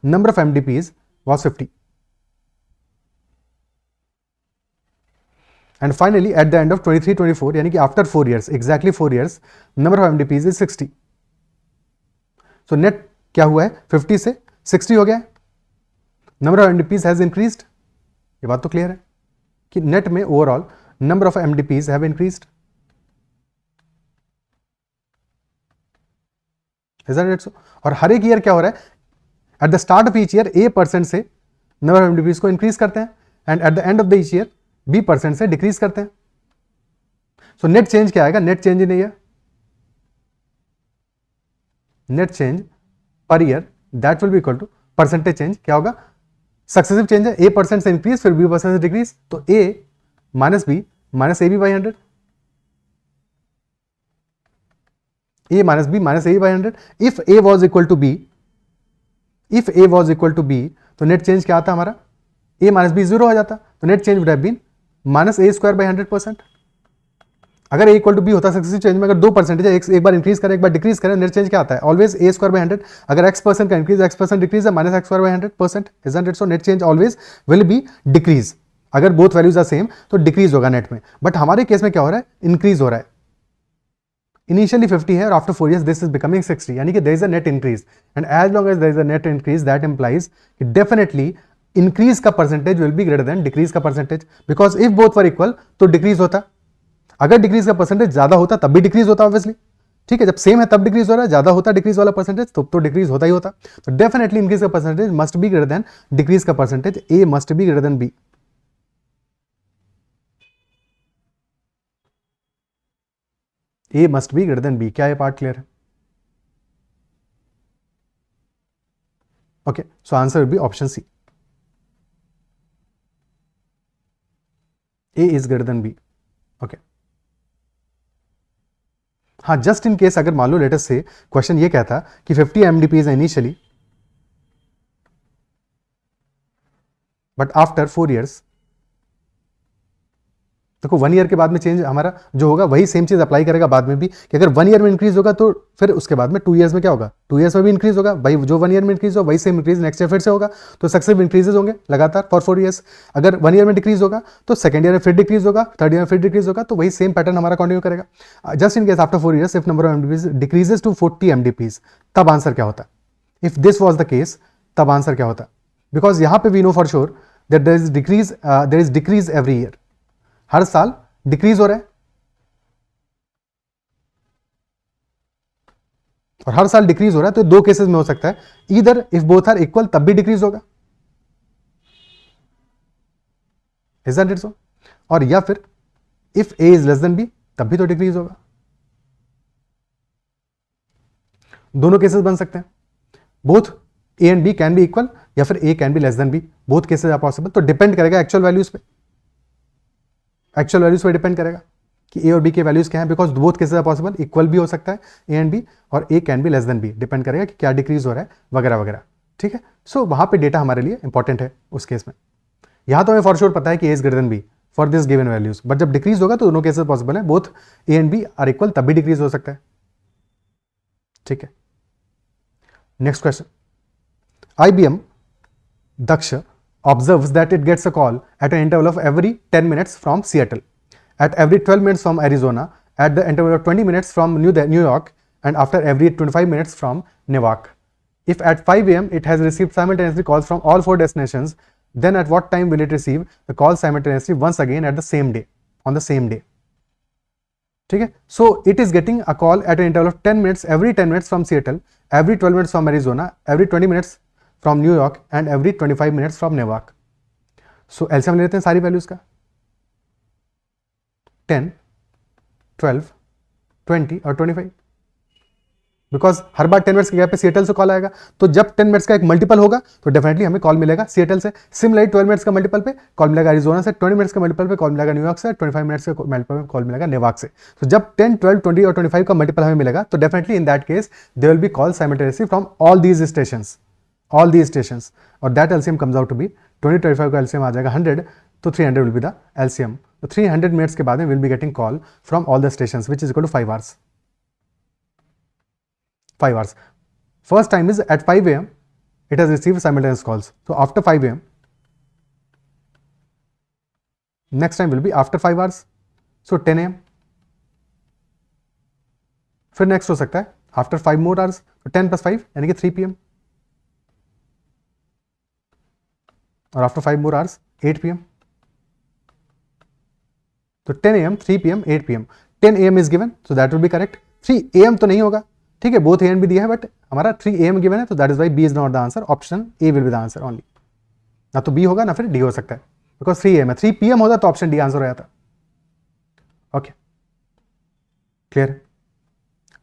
number of MDPs was 50. And finally, at the end of 23-24, यानी कि after 4 years, exactly 4 years, number of MDPs is 60. So net क्या हुआ है, 50 से 60 हो गया है। Number of MDPs has increased, ये बात तो क्लियर है कि नेट में overall number of MDPs have increased. और हर एक ईयर क्या हो रहा है, at the start of each year A% से नंबर ऑफ एमडीपीज को इंक्रीज करते हैं and at the end of the each year B% से डिक्रीज करते हैं। सो नेट चेंज क्या आएगा, net change in year, net change per year that will be equal to percentage change. क्या होगा, सक्सेसिव चेंज है, A% से इंक्रीज फिर B% से डिक्रीज, तो A minus B minus AB by 100, A minus B minus AB by 100। If A was equal to B, if A was equal to B, तो net change क्या आता हमारा, A minus B 0 हो जाता, तो net change would have been minus A square by 100%। अगर A equal to B होता successive change में, अगर 2% है, एक बार इंक्रीज करे एक बार डिक्रीज करे, नेट चेंज क्या आता है, ऑलवेज A स्क्वायर बाई 100। अगर X% का इंक्रीज X% डिक्रीज है, minus X square by 100%, isn't it so? Net change always will be decrease. अगर बोथ वैल्यूज आर सेम तो डिक्रीज होगा नेट में, बट हमारे केस में क्या हो रहा है, इंक्रीज हो रहा है। इनिशियली 50 है और after 4 years this is becoming 60, यानी कि there is a net increase, and as long as there is a net increase that implies definitely increase का percentage will be greater than decrease का percentage, because if both were equal तो decrease होता, अगर decrease का percentage ज्यादा होता तब भी डिक्रीज होता ऑब्वियसली, ठीक है, जब सेम है तब डिक्रीज हो रहा है, ज्यादा होता डिक्रीज वाला परसेंटेज तो डिक्रीज होता ही होता। तो डेफिनेटली इंक्रीज का percentage must be greater than decrease का percentage, A must be greater than B. A must be greater than B. क्या ये पार्ट क्लियर है? Okay, so answer will be option C, A is greater than B. Okay, हाँ, just in case अगर मान लो latest से question ये कहता कि 50 एमडीपीज है इनिशियली, बट आफ्टर 4 years, देखो 1 year के बाद में चेंज हमारा जो होगा वही सेम चीज अप्लाई करेगा बाद में भी, कि अगर 1 year में इंक्रीज होगा तो फिर उसके बाद में 2 years में क्या होगा, 2 years में भी इंक्रीज होगा भाई, जो 1 year में इंक्रीज हो वही सेम इंक्रीज नेक्स्ट ईयर फिर से होगा, तो सक्सेसिव इंक्रीजेज होंगे लगातार फॉर 4 years। अगर 1 year में डिक्रीज होगा तो सेकंड ईयर में फिर डिक्रीज होगा, थर्ड ईयर में फिर डिक्रीज होगा, तो वही सेम पैटर्न हमारा कंटिन्यू करेगा। Just in case after 4 years if number of MDPs decreases to 40 MDPs, तब आंसर क्या होता? If this was the case तब आंसर क्या होता? बिकॉज यहां पे we know for sure that there is decrease every year, हर साल डिक्रीज हो रहा है, और हर साल डिक्रीज हो रहा है, तो दो केसेस में हो सकता है, either if both are equal तब भी डिक्रीज होगा, इजंट इट सो? और या फिर if A is less than B तब भी तो डिक्रीज होगा। दोनों केसेस बन सकते हैं, both A and B can be equal या फिर A can be less than B, both cases are possible. तो डिपेंड करेगा एक्चुअल वैल्यूज पे, एक्चुअल वैल्यूज पे डिपेंड करेगा कि ए और बी के वैल्यूज क्या है, because both cases are possible, equal भी हो सकता है ए एंड बी, और A can be less than B, depend करेगा कि क्या डिक्रीज हो रहा है वगैरह वगैरह, ठीक है। सो वहां पे डेटा हमारे लिए इंपॉर्टेंट है उस केस में। यहां तो हमें फॉर श्योर पता है कि A is greater than B for this given values, but जब डिक्रीज होगा तो दोनों केसेस पॉसिबल है, both A and B are equal तब भी डिक्रीज हो सकता है, ठीक है। Next question, IBM Daksha observes that it gets a call at an interval of every 10 minutes from Seattle, at every 12 minutes from Arizona, at the interval of 20 minutes from New York, and after every 25 minutes from Newark. If at 5 a.m. it has received simultaneously calls from all 4 destinations, then at what time will it receive the call simultaneously once again at the same day, on the same day? ठीक है, so it is getting a call at an interval of 10 minutes, every 10 minutes from Seattle, every 12 minutes from Arizona, every 20 minutes from New York, and every 25 minutes from Newark. So LCM ले लेते हैं सारी values का, 10, 12, 20 और 25, because her bar 10 minutes के gap पे Seattle से call आएगा, तो जब 10 मिनट्स का एक मल्टीपल होगा तो डेफिनेटली हमें कॉल मिलेगा सिएटल से। सिमिलरली 12 मिनट्स का मल्टीपल पे कॉल मिलेगा अरिजोना से, 20 मिनट्स का मल्टीपल पे कॉल मिलेगा न्यूयॉर्क से, 25 मिनट्स के मल्टीपल पे कॉल मिलेगा नेवार्क से। तो जब 10, 12, 20 और 25 का मल्टीपल हमें मिलेगा तो definitely in that case they will be call simultaneously from all these stations, और that LCM comes out to be 20, 25 का एलसीएम आ जाएगा 100, तो 300 विल बी द एलसीएम। तो 300 मिनट्स के बाद में will be getting call from all the stations which is equal to 5 hours. 5 hours. First time is at 5 a.m. it has received simultaneous calls. So after 5 a.m. next time will be after 5 hours. So 10 a.m. फिर next हो सकता है after 5 more hours, 10 + 5 यानी कि 3 PM, और after 5 more hours 8 PM. तो 10 AM, 3 PM, 8 PM. 10 AM is given, so that will B correct. 3 AM तो नहीं होगा, ठीक है, बोथ AM भी दिया है, बट हमारा 3 AM गिवन है, तो that is why B is not the answer. Option A will be the answer only. ना तो बी होगा ना फिर डी हो सकता है, बिकॉज 3 AM है. 3 PM होता तो ऑप्शन डी आंसर हो जाता. Okay, clear.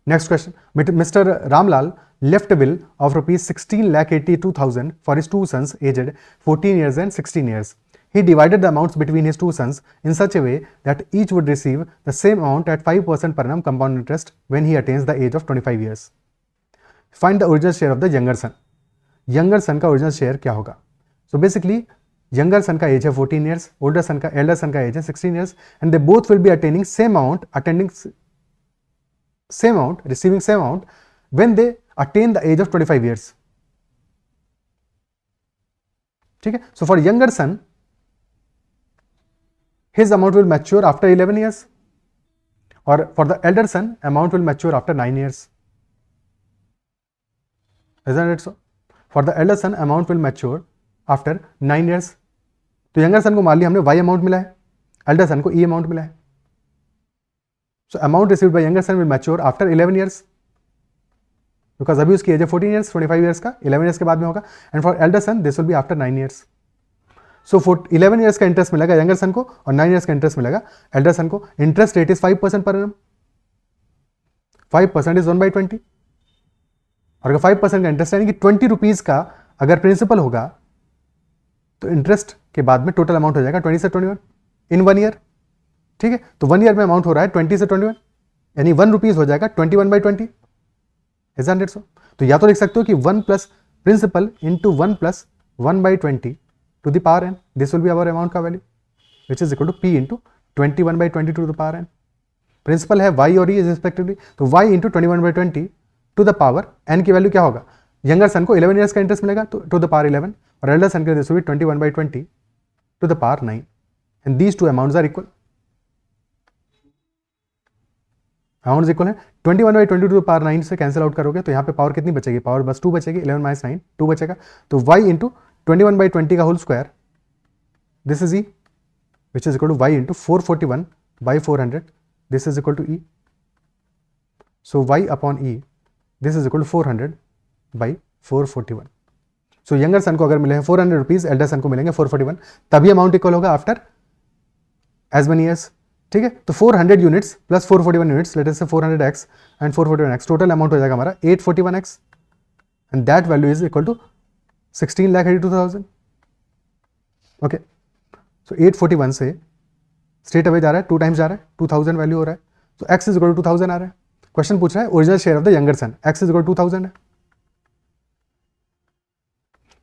Next question. Mister Ramlal left a bill of rupees 16,82,000 for his two sons aged 14 years and 16 years. He divided the amounts between his two sons in such a way that each would receive the same amount at 5% per annum compound interest when he attains the age of 25 years. Find the original share of the younger son. Younger son का original share क्या होगा? So basically, younger son का age है 14 years, older son का elder son का age है 16 years, and they both will be attaining same amount, receiving same amount when they attain the age of 25 years. ठीक है. So for younger son, his amount will mature after 11 years, or for the elder son, amount will mature after 9 years. Isn't it so? For the elder son, amount will mature after 9 years. तो younger son को मान लिया हमने y amount मिला है, elder son को e amount मिला है. So amount received by younger son will mature after 11 years. Because अभी उसकी एज है 14 ईयर्स, 25 ईयर्स का 11 ईयर्स के बाद में होगा. And for elder son this will be after 9 years. So 11 years का इंटरेस्ट मिलेगा यंगर सन को, और 9 ईयर्स का इंटरेस्ट मिलेगा एल्डर सन को. Interest rate is 5% per annum. 5% is 1/20. और अगर 5% का इंटरेस्ट यानी कि 20 रुपीज का अगर प्रिंसिपल होगा, तो इंटरेस्ट के बाद में टोटल अमाउंट हो जाएगा 20 से 21 इन 1 ईयर. ठीक है, तो 1 ईयर में अमाउंट हो रहा है 20 से 21, यानी 1 रुपीज हो जाएगा 21/20. Isn't it so? तो या तो लिख सकते हो कि 1 plus principal into 1 plus 1/20 to the power n. This will be our amount का value which is equal to P into 21/20 to the power n. Principal है y और e रिस्पेक्टिवली, तो y into 21/20 to the power n की value क्या होगा? Younger son को 11 years का interest मिलेगा तो टू द पावर 11, और एल्डर सन के this will be 21/20 to the power 9, and these two amounts are equal. Amount equal है. 21/20 टू पावर 9 से कैंसिल आउट करोगे तो यहाँ पे पावर कितनी बचेगी? पावर बस 2 बचेगी. 11 - 9 2 बचेगा. तो y इंटू 21/20 का whole square, this is e, which is equal to y into 441/400, this is equal to e. So y upon e, this is equal to 400/441. So younger son को अगर मिले हैं 400 रुपीज, एल्डर सन को मिलेंगे 441, तभी amount equal होगा after as many years. ठीक है, तो 400 units plus 441 units, late us से 400x and 441x, total amount हो जाएगा हमारा 841x, and that value is equal to 16,82,000. Okay, so 841 से स्ट्रेट अवे जा रहा है, 2 टाइम्स जा रहा है, 2000 वैल्यू हो रहा है. तो x इज इक्वल टू 2000 आ रहा है. क्वेश्चन पूछ रहा है original share of the younger son, x is equal to 2000 है.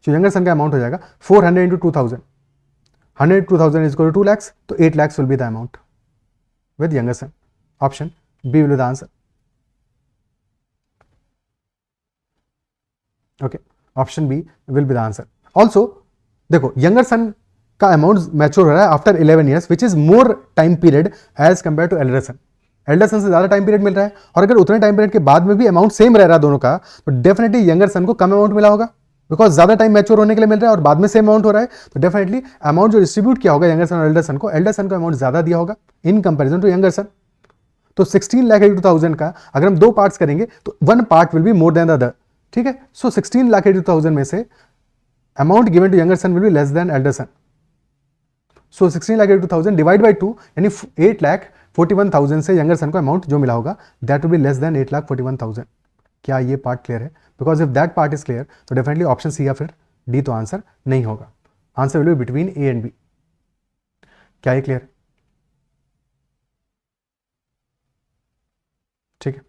तो यंगर सन का अमाउंट हो जाएगा 400 into 2000, 100 2000 is equal to 2 lakhs, तो 8 lakhs will be the amount with younger son. Option B will be the answer. Okay, option B will be the answer. Also, देखो younger son का amount mature हो रहा है after 11 years, which is more time period as compared to elder son. Elder son से ज्यादा time period मिल रहा है, और अगर उतने टाइम पीरियड के बाद में भी अमाउंट सेम रह रहा है दोनों का, तो डेफिनेटली यंगर सन को कम अमाउंट मिला होगा, बिकॉज ज्यादा टाइम मैच्योर होने के लिए मिल रहा है और बाद में सेम अमाउंट हो रहा है. तो डेफिनेटली अमाउंट जो डिस्ट्रीब्यूट किया होगा यंगर सन और एल्डर सन को, एल्डर सन को अमाउंट ज्यादा दिया होगा इन कंपैरिजन टू यंगर सन. तो 16,82,000 का अगर हम 2 पार्ट्स करेंगे तो 1 part will be more than the other. ठीक है, सो 16,82,000 में से amount given to younger son will be less than elder son. So 16,82,000 divide by 2, यानी 8,41,000 से यंगर सन को अमाउंट जो मिला होगा that will be less than 8,41,000. क्या ये पार्ट क्लियर है? Because if that part is clear तो डेफिनेटली ऑप्शन सी या फिर डी तो आंसर नहीं होगा. Answer will be between A and B. क्या ये क्लियर? ठीक है,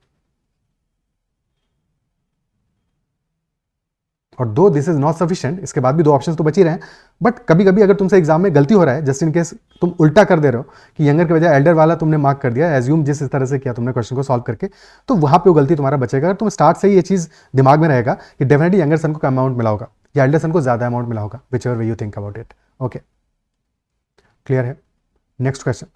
और दो दिस इज नॉट सफिशिएंट, इसके बाद भी 2 ऑप्शंस तो बच ही रहे हैं. बट कभी कभी अगर तुमसे एग्जाम में गलती हो रहा है, जस्ट इन केस तुम उल्टा कर दे रहे हो कि यंगर के बजाय एल्डर वाला तुमने मार्क कर दिया, एज्यूम जिस तरह से किया तुमने क्वेश्चन को सॉल्व करके, तो वहां पे वो गलती तुम्हारा बचेगा. अगर तुम स्टार्ट से ही ये चीज दिमाग में रहेगा कि डेफिनेटली यंगर सन को कम अमाउंट मिला होगा या एल्डर सन को ज्यादा अमाउंट मिला होगा, which ever way you think about it. Okay, clear है? Next question.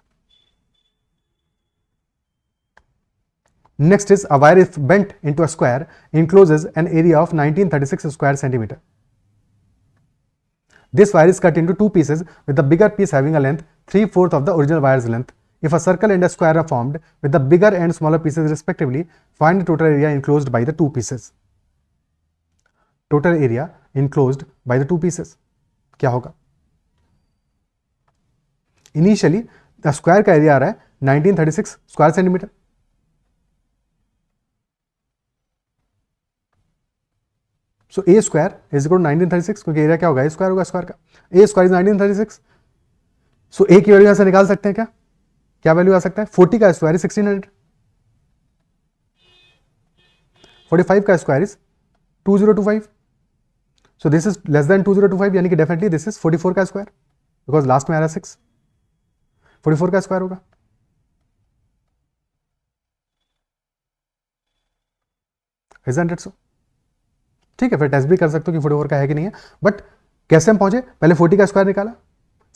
Next is a wire if bent into a square encloses an area of 1936 square centimeter. This wire is cut into two pieces with the bigger piece having a length 3/4 of the original wire's length. If a circle and a square are formed with the bigger and smaller pieces respectively, find the total area enclosed by the two pieces. Total area enclosed by the two pieces क्या होगा? Initially the square का area आ रहा है 1936 square centimetre. So a square is equal to 1936 क्योंकि area क्या होगा? a square होगा square का. a square is 1936. So a की वैल्यू यहां से निकाल सकते हैं क्या? क्या वैल्यू आ सकता है? 40 का स्क्वायर इज 1600. 45 का square is 2025. So this is less then 2025 यानी कि डेफिनेटली दिस इज 44 का स्क्वायर बिकॉज लास्ट में आ रहा है 6. 44 का स्क्वायर होगा. Isn't it so? ठीक है, फिर टेस्ट भी कर सकते हो कि 44 का है कि नहीं है. बट कैसे हम पहुंचे? पहले 40 का स्क्वायर निकाला,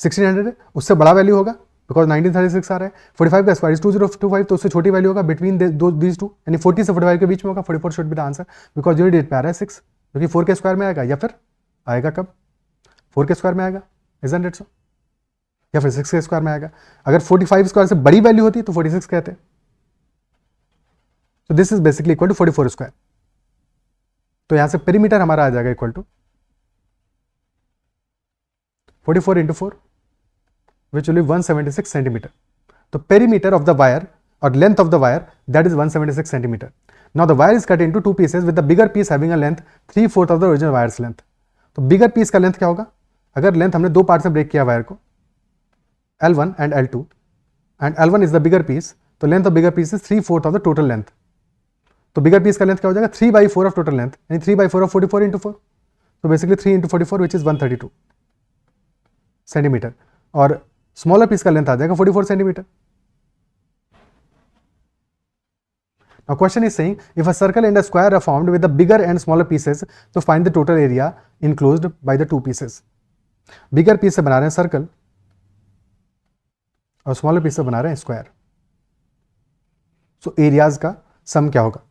1600 है, उससे बड़ा वैल्यू होगा बिकॉज 1936 आ रहा है. 45 का स्क्वायर इज 2025 तो उससे छोटी वैल्यू होगा बिटवीन दीज टू यानी 40 से 45 के बीच में होगा. 44 should be the answer because unit डेट पे आ रहा है 6 क्योंकि 4 के स्क्वायर में आएगा या फिर आएगा कब? 4 के स्क्वायर में आएगा. Isn't it so? या फिर 6 के स्क्वायर में आएगा. अगर 45 स्क्वायर से बड़ी वैल्यू होती तो 46 कहते हैं. तो this is basically equal to 44 square. तो यहां से पेरीमीटर हमारा आ जाएगा equal to 44 into 4 which will be 176 centimeter. So perimeter of the wire or length of the wire that is 176 centimeter. Now the wire is cut into two pieces with the bigger piece having a length 3/4 of the original wire's length. तो bigger piece का length क्या होगा? अगर length हमने दो part से break किया wire को L1 and L2 and L1 is the bigger piece तो length of bigger piece is 3/4 of the total length. तो बिगर पीस का लेंथ क्या हो जाएगा? 3/4 ऑफ टोटल लेंथ यानी 3/4 ऑफ 44 इंटू 4. तो basically 3 into 44 which is 132 centimetre और smaller piece का लेंथ आ जाएगा 44 centimetre. Now question is saying if a circle and a square are formed with the bigger and smaller pieces to find the total area enclosed by the two pieces. Bigger piece से बना रहे हैं circle और smaller piece से बना रहे हैं square. सो areas का सम क्या होगा?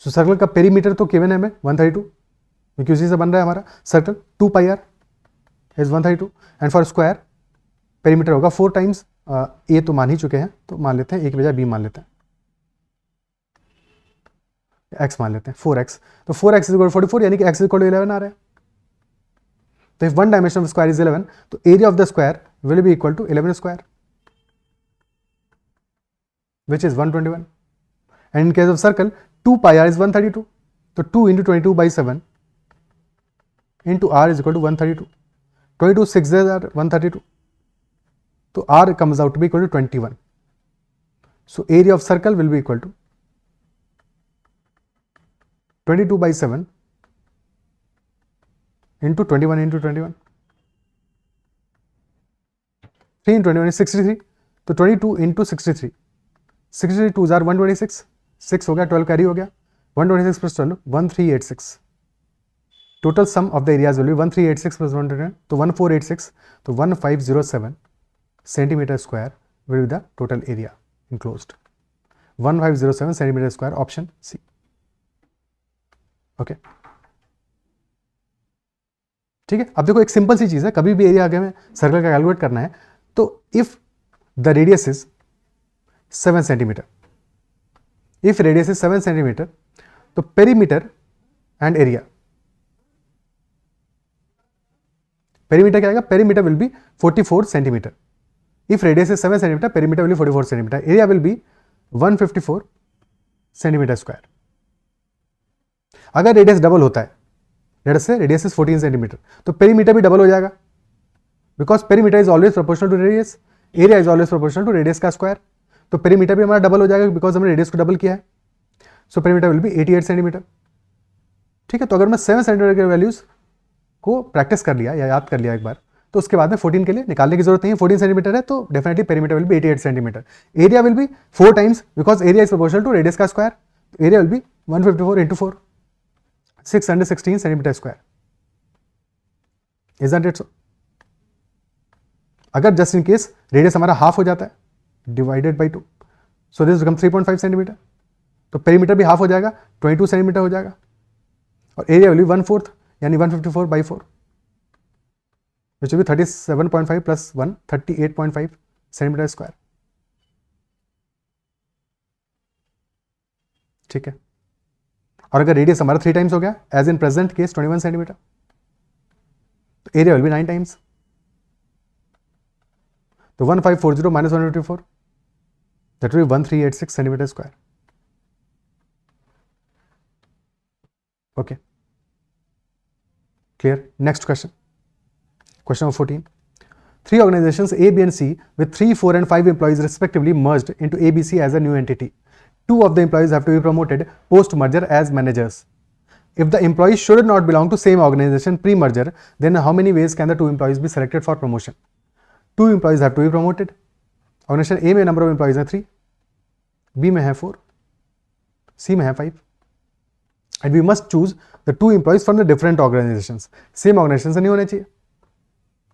सो सर्कल का पेरीमीटर तो गिवन है हमें 132 क्योंकि उसी से बन रहा है हमारा circle. 2 pi r is 132 and for square perimeter होगा 4 टाइम्स ए तो मान ही चुके हैं तो मान लेते हैं, ए की बजाय बी मान लेते हैं, एक्स मान लेते हैं 4x. तो 4x इज इक्वल टू 44 यानी कि x इज इक्वल टू 11 आ रहा है. तो if one dimension of square is 11 तो area of the square will be equal to 11 square which is 121 and in case of circle 2 pi r is 132 तो 2 into 22 by 7 into r is equal to 132. 22 6 are 132 तो r comes out to be equal to 21. So area of circle will be equal to 22 by 7 into 21 into 21. 3 into 21 is 63 तो 22 into 63 63 2s are 126 6 हो गया 12 carry हो गया 126 plus 12 1386. Total sum of the areas will be 1386 plus 110 तो 1486 तो 1507 centimetre square will be the total area enclosed. 1507 centimetre square option C. Okay ठीक है. अब देखो एक सिंपल सी चीज है, कभी भी एरिया आगे में सर्कल का कैलकुलेट करना है तो if the radius is 7 centimetre, if radius is 7 centimetre तो पेरीमीटर एंड एरिया, पेरीमीटर क्या आएगा? Perimeter will be 44 centimetre. If radius is 7 centimetre perimeter will be 44 centimetre. Area will be 154 centimetre square. अगर रेडियस double होता है, let's say radius is 14 centimetre तो perimeter भी double हो जाएगा because perimeter is always proportional to radius, area is always proportional to radius का square. तो पेरीमीटर भी हमारा डबल हो जाएगा बिकॉज हमने रेडियस को डबल किया है. So perimeter will be 88 centimetre. ठीक है. तो अगर मैं 7 सेंटीमीटर के वैल्यूज को प्रैक्टिस कर लिया या याद कर लिया एक बार तो उसके बाद में 14 के लिए निकालने की जरूरत नहीं है. 14 सेंटीमीटर है तो definitely perimeter will be 88 centimetre. Area will be 4 times because area is proportional to radius का square. Area will be 154 into 4 616 centimetre square. Isn't it so? अगर जस्ट इन केस रेडियस हमारा हाफ हो जाता है divided by 2 so this become 3.5 centimetre. तो perimeter भी half हो जाएगा, 22 सेंटीमीटर हो जाएगा, और एरिया विल बी 1/4 यानी 154/4, विच will B 37.5 plus 1 38.5 centimetre square. ठीक है. और अगर रेडियस हमारा 3 टाइम्स हो गया as in present case 21 centimetre, तो एरिया विल बी 9 टाइम्स. तो 1540 minus 154, that will be 1386 centimetre square. Okay, clear. Next question. Question number 14. 3 organizations A, B and C with 3, 4 and 5 employees respectively merged into ABC as a new entity. 2 of the employees have to be promoted post-merger as managers. If the employees should not belong to same organization pre-merger, then how many ways can the 2 employees be selected for promotion? 2 employees have to be promoted. Organization A में number of employees है 3, B में है 4, C में है 5. And we must choose the 2 employees from the different organizations. Same organization से नहीं होने चाहिए.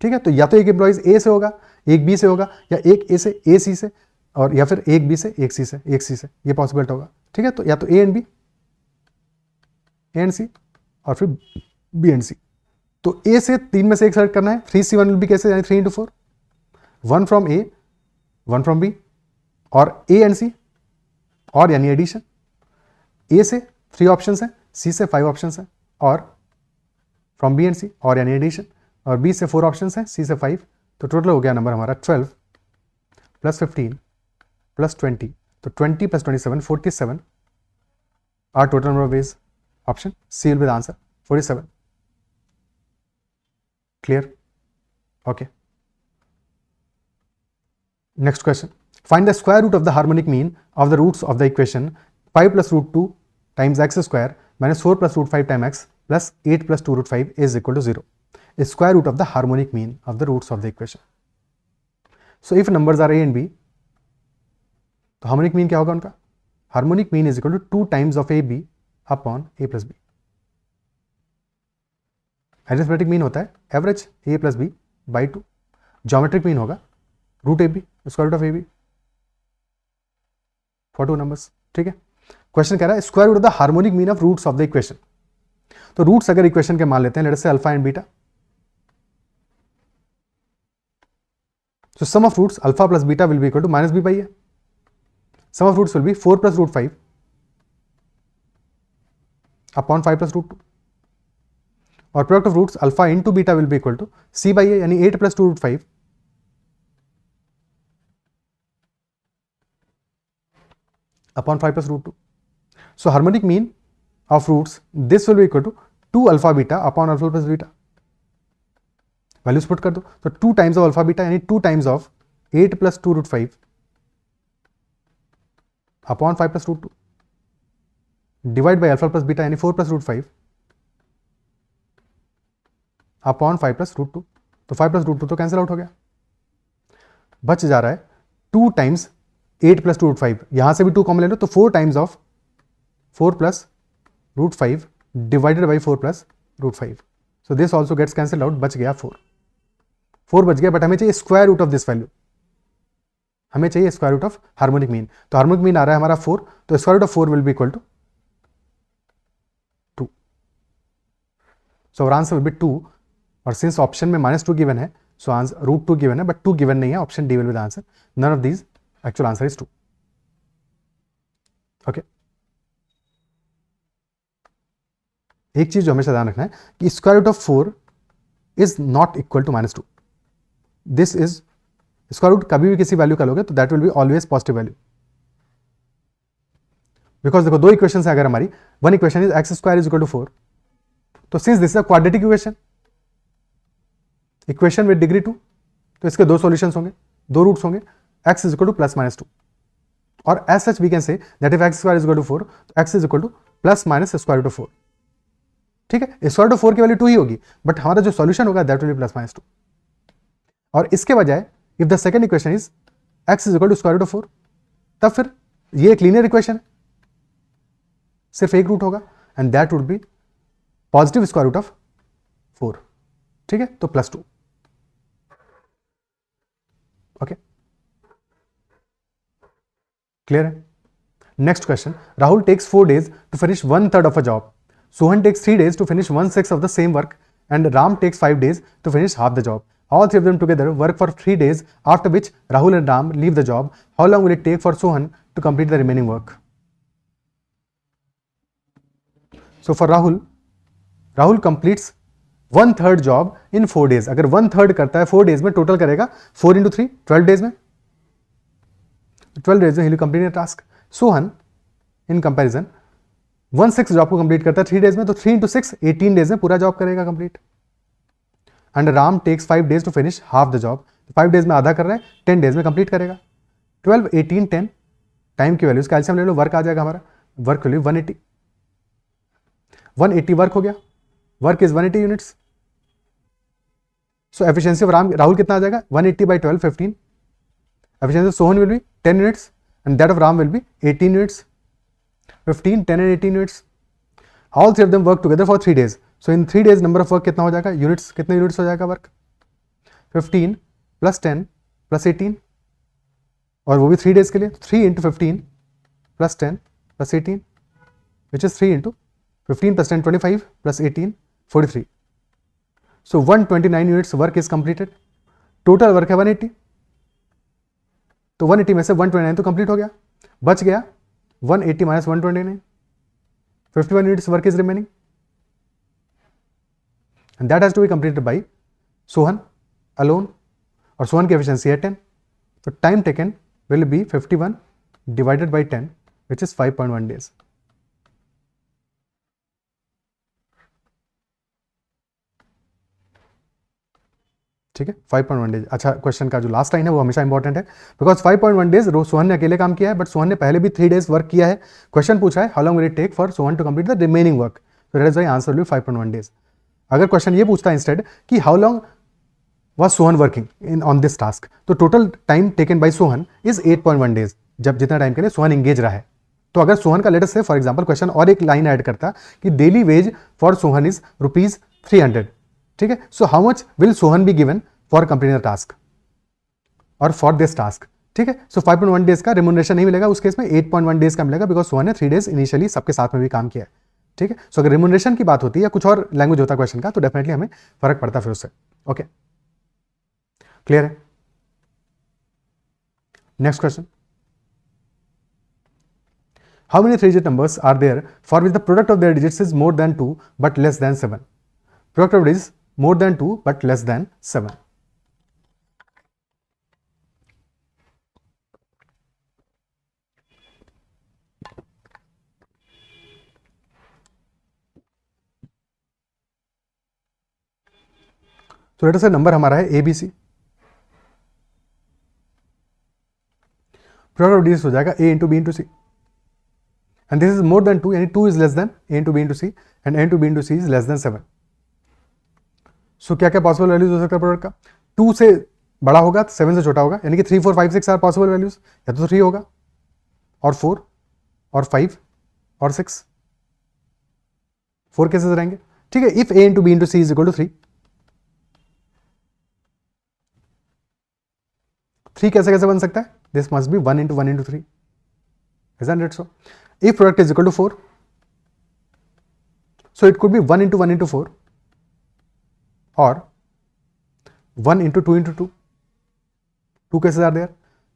ठीक है. तो या तो एक एम्प्लॉइज ए से होगा, एक बी से होगा, या एक ए से, ए सी से, और या फिर एक बी से, एक सी से, एक सी से. ये पॉसिबिलिटी होगा. ठीक है. तो या तो A and B, A and C, और फिर बी एंड सी. तो ए से 3 में से एक सेलेक्ट करना है. 3C1 विल बी कैसे, यानी 3 into 4, 1 from A, 1 from B, और ए एंड सी, और यानी एडिशन. ए से 3 ऑप्शंस हैं, सी से 5 ऑप्शंस हैं, और फ्रॉम बी एंड सी, और यानी एडिशन, और बी से 4 ऑप्शंस हैं, सी से 5. तो टोटल हो गया नंबर हमारा 12 प्लस 15 प्लस 20. तो 20 plus 27 47 are total number of ways. Option C will be the answer, 47. Clear. Okay. Next question. Find the square root of the harmonic mean of the roots of the equation 5 plus root 2 times x square minus 4 plus root 5 times x plus 8 plus 2 root 5 is equal to 0. Is square root of the harmonic mean of the roots of the equation. So if numbers are a and b, तो harmonic mean क्या होगा उनका? Harmonic mean is equal to 2 times of ab upon a plus b. Arithmetic mean होता है average a plus b by 2. Geometric mean होगा root ab, square root of ab for 2 numbers. ठीक है. Question कह रहा है square root of the harmonic mean of roots of the equation. तो roots अगर इक्वेशन के मान लेते हैं, let us say alpha and beta. So sum of roots alpha plus beta will be equal to minus B by A. Sum of roots will be 4 plus root 5 upon 5 plus root 2, और product of roots alpha into beta will be equal to C by ए, यानी 8 plus 2 root 5 upon 5 plus root 2. So harmonic mean of roots, this will be equal to 2 alpha beta upon alpha plus beta. Values put कर दो. तो 2 times of alpha beta यानी 2 times of 8 plus 2 root 5 upon 5 plus root 2 divide by alpha plus beta यानी 4 plus root 5 upon 5 plus root 2. तो 5 plus root 2 तो cancel out हो गया. बच जा रहा है 2 times 8 प्लस 2 रूट 5, यहां से भी 2 कॉमन ले लो, तो 4 times of 4 plus root 5 divided by 4 plus root 5. So this also gets cancel out. बच गया 4 बच गया. बट हमें चाहिए square root of this value. हमें चाहिए square root of harmonic mean. तो हार्मोनिक मीन आ रहा है हमारा 4, तो square root of 4 will be equal to 2. So our answer will be 2. और सिंस ऑप्शन में -2 गिवन है, सो आंसर रूट 2 गिवन है, बट 2 गिवन नहीं है. Option D will be the answer. None of these. Actual answer is 2. Okay. एक चीज जो हमेशा ध्यान रखना है कि square root of 4 is not equal to -2. This is square root कभी भी किसी वैल्यू का लोगे तो that will be always positive value. Because देखो 2 इक्वेशन है अगर हमारी. One equation is x square is equal to 4. तो since this is a quadratic equation with degree 2, तो इसके 2 सॉल्यूशंस होंगे, 2 रूट्स होंगे. x is equal to plus minus 2, और as such we can say that if x square is equal to 4, तो x is equal to plus minus square root of 4. ठीक है. Square root of 4 की value 2 ही होगी, but हमारा जो solution होगा that will be plus minus 2. और इसके बजाय if the second equation is x is equal to square root of 4, तब फिर ये एक लीनियर इक्वेशन है, सिर्फ एक रूट होगा, and that would be positive square root of 4. ठीक है. तो प्लस 2. ओके. क्लियर है? Next question, Rahul takes 4 days to finish 1/3 of a job. Sohan takes 3 days to finish 1/6 of the same work, and Ram takes 5 days to finish half the job. All three of them together work for 3 days, after which Rahul and Ram leave the job. How long will it take for Sohan to complete the remaining work? So for Rahul completes 1/3 job in 4 days. अगर 1/3 करता है 4 days में, total करेगा 4 into 3 12 days में. 12 days में he will complete the task. Sohan in comparison 1/6 job को complete करता है 3 days में, तो 3 into 6 18 days में पूरा जॉब करेगा complete. And Ram takes 5 days to finish half the job. 5 days में आधा कर रहा है, 10 days में कंप्लीट करेगा. 12 18 10 टाइम की वैल्यूज कैल्शियम ले लो, वर्क आ जाएगा हमारा. वर्क वैल्यू 180 वर्क हो गया. Work is 180 units. So efficiency of Rahul कितना आ जाएगा? 180 by 12 15. Efficiency of Sohan will be 10 units and that of Ram will be 18 units. 15, 10 and 18 units. All three of them work together for 3 days. So in 3 days number of work कितना हो जाएगा? Units कितने units हो जाएगा work? 15 plus 10 plus 18, और वो भी 3 days के लिए. 3 into 15 plus 10 plus 18, which is 3 into 15 plus 10 25 plus 18 43. So 129 units work is completed. Total work है 180. तो 180 में से 129 तो कंप्लीट हो गया. बच गया 180 minus 129, 51 units work is remaining, and that has to be completed by Sohan alone, और सोहन की efficiency है 10. So time taken will be 51 divided by 10, which is 5.1 days. ठीक है, 5.1 डेज. अच्छा, क्वेश्चन का जो लास्ट लाइन है वो हमेशा इंपॉर्टेंट है, बिकॉज 5.1 डेज सोहन ने अकेले काम किया है, बट सोहन ने पहले भी 3 days वर्क किया है. क्वेश्चन पूछा है how long will it take for Sohan to complete the remaining work, so that is why answer will be 5.1 days. अगर क्वेश्चन ये पूछता है इंस्टेड कि how long was Sohan working in on this task, तो total time taken by Sohan is 8.1 days, जब जितना time के लिए सोहन एंगेज रहा है. तो अगर सोहन का लेटेस्ट से फॉर एग्जाम्पल क्वेश्चन और एक लाइन ऐड करता कि daily ways for Sohan is ₹300, ठीक है, so how much will Sohan be given for completing the task और फॉर दिस टास्क. ठीक है, सो 5.1 डेज का रिम्यूनरेशन नहीं मिलेगा, उस केस में 8.1 डेज का मिलेगा, बिकॉज सोहन ने 3 days इनिशियली सबके साथ में भी काम किया है. ठीक है, सो अगर रिम्यूनरेशन की बात होती है या कुछ और लैंग्वेज होता है क्वेश्चन का, तो डेफिनेटली हमें फर्क पड़ता फिर उससे. ओके, क्लियर है? Next question, how many 3 digit numbers are there for which the product of their digits is more than 2 but less than 7? Product of digits more than 2 but less than 7. तो late us से number हमारा है ABC. Product of digits हो जाएगा A into B into C, and this is more than 2, यानी 2 is less than A into B into C and A into B into C is less than 7. So क्या क्या possible values हो सकता है product का? 2 से बड़ा होगा, 7 से छोटा होगा, यानी कि 3 4 5 6 आर पॉसिबल वैल्यूज. या तो 3 होगा और 4 और 5 और 6, 4 केसेस रहेंगे. ठीक है, if A into B into C is equal to 3, 3 कैसे कैसे बन सकता है? This must be 1 into 1 into 3, isn't it so? If product is equal to 4, so it could be 1 into 1 into 4 or 1 into 2 into 2. 2 cases are there.